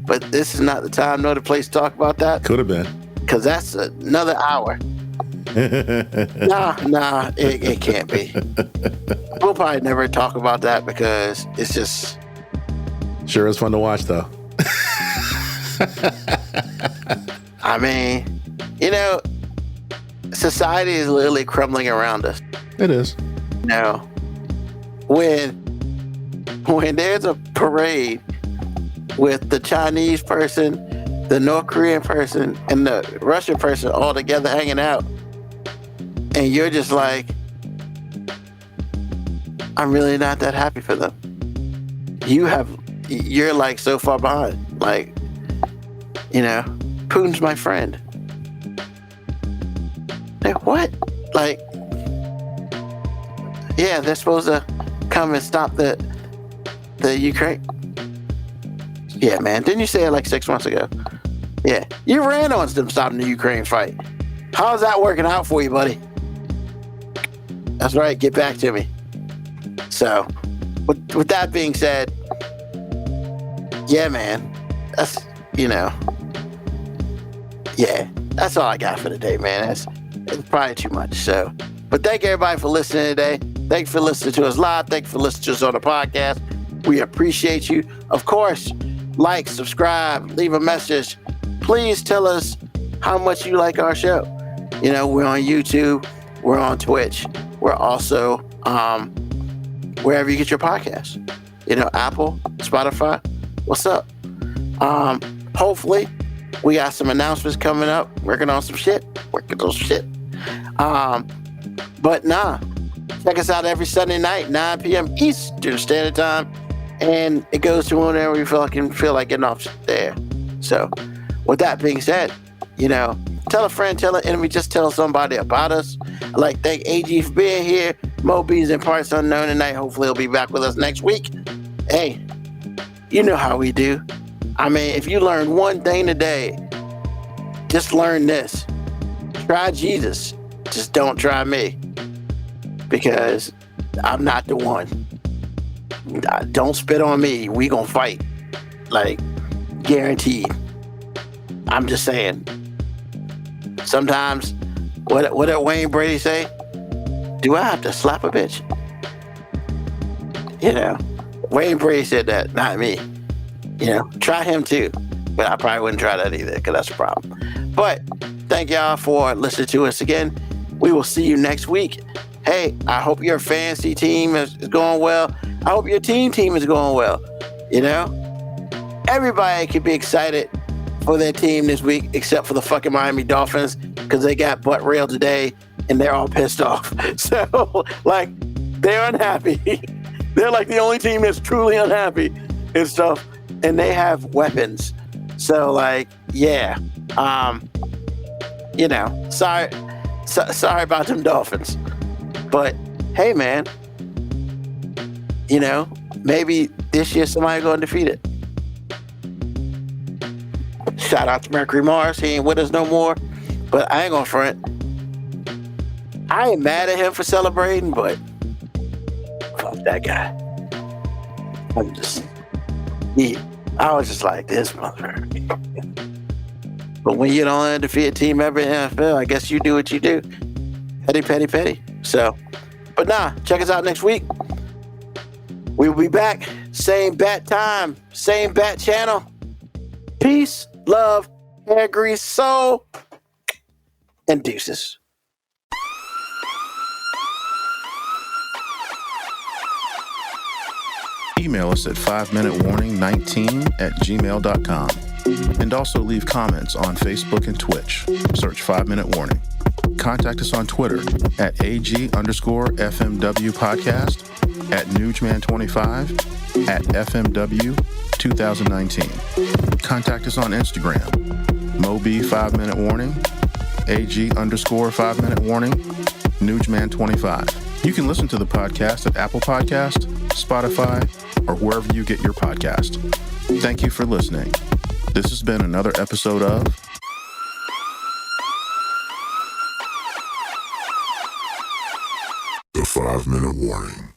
But this is not the time nor the place to talk about that. Could have been. Because that's another hour. Nah, it can't be. We'll probably never talk about that because it's just... Sure is fun to watch, though. I mean, society is literally crumbling around us. It is. When there's a parade with the Chinese person, the North Korean person, and the Russian person all together hanging out, and you're just like, I'm really not that happy for them. You're like so far behind. Like, Putin's my friend. Like, what? Like, yeah, they're supposed to come and stop the Ukraine. Yeah, man. Didn't you say it like 6 months ago? Yeah. You ran on them stopping the Ukraine fight. How's that working out for you, buddy? That's right. Get back to me. So, with that being said, yeah, man. That's, yeah, that's all I got for today, man. It's probably too much. So, but thank everybody for listening today. Thank you for listening to us live. Thank you for listening to us on the podcast. We appreciate you. Of course, like, subscribe, leave a message. Please tell us how much you like our show. We're on YouTube. We're on Twitch. We're also wherever you get your podcasts. Apple, Spotify. What's up? Hopefully, we got some announcements coming up. Working on some shit. But check us out every Sunday night, 9 p.m. Eastern Standard Time. And it goes to whenever we feel like getting off there. So, with that being said, tell a friend, tell an enemy, just tell somebody about us. I'd like to thank AG for being here. Moby's in Parts Unknown tonight. Hopefully he'll be back with us next week. Hey, you know how we do. I mean, if you learned one thing today, just learn this. Try Jesus. Just don't try me. Because I'm not the one. Don't spit on me. We gonna fight. Like, guaranteed. I'm just saying. Sometimes, what did Wayne Brady say? Do I have to slap a bitch? Wayne Brady said that, not me. Try him too. But I probably wouldn't try that either because that's a problem. But thank y'all for listening to us again. We will see you next week. Hey, I hope your fantasy team is going well. I hope your team is going well. Everybody can be excited for their team this week except for the fucking Miami Dolphins because they got butt railed today and they're all pissed off. So, like, they're unhappy. They're like the only team that's truly unhappy and stuff. And they have weapons. So, like, yeah. Sorry about them Dolphins. But, hey, man. Maybe this year somebody going to defeat it. Shout out to Mercury Mars. He ain't with us no more. But I ain't going to front. I ain't mad at him for celebrating, but fuck that guy. I was just like, this motherfucker. But when you don't defeat a team ever in NFL, I guess you do what you do. Petty. So, but check us out next week. We will be back. Same bat time, same bat channel. Peace, love, hair grease, soul, and deuces. Email us at 5minutewarning19@gmail.com. And also leave comments on Facebook and Twitch. Search 5 Minute Warning. Contact us on Twitter at AG_FMW Podcast, at Newsman25, at FMW 2019. Contact us on Instagram, Moby 5 Minute Warning, AG_5 Minute Warning, Newsman25. You can listen to the podcast at Apple Podcast, Spotify, or wherever you get your podcast. Thank you for listening. This has been another episode of 5-minute warning.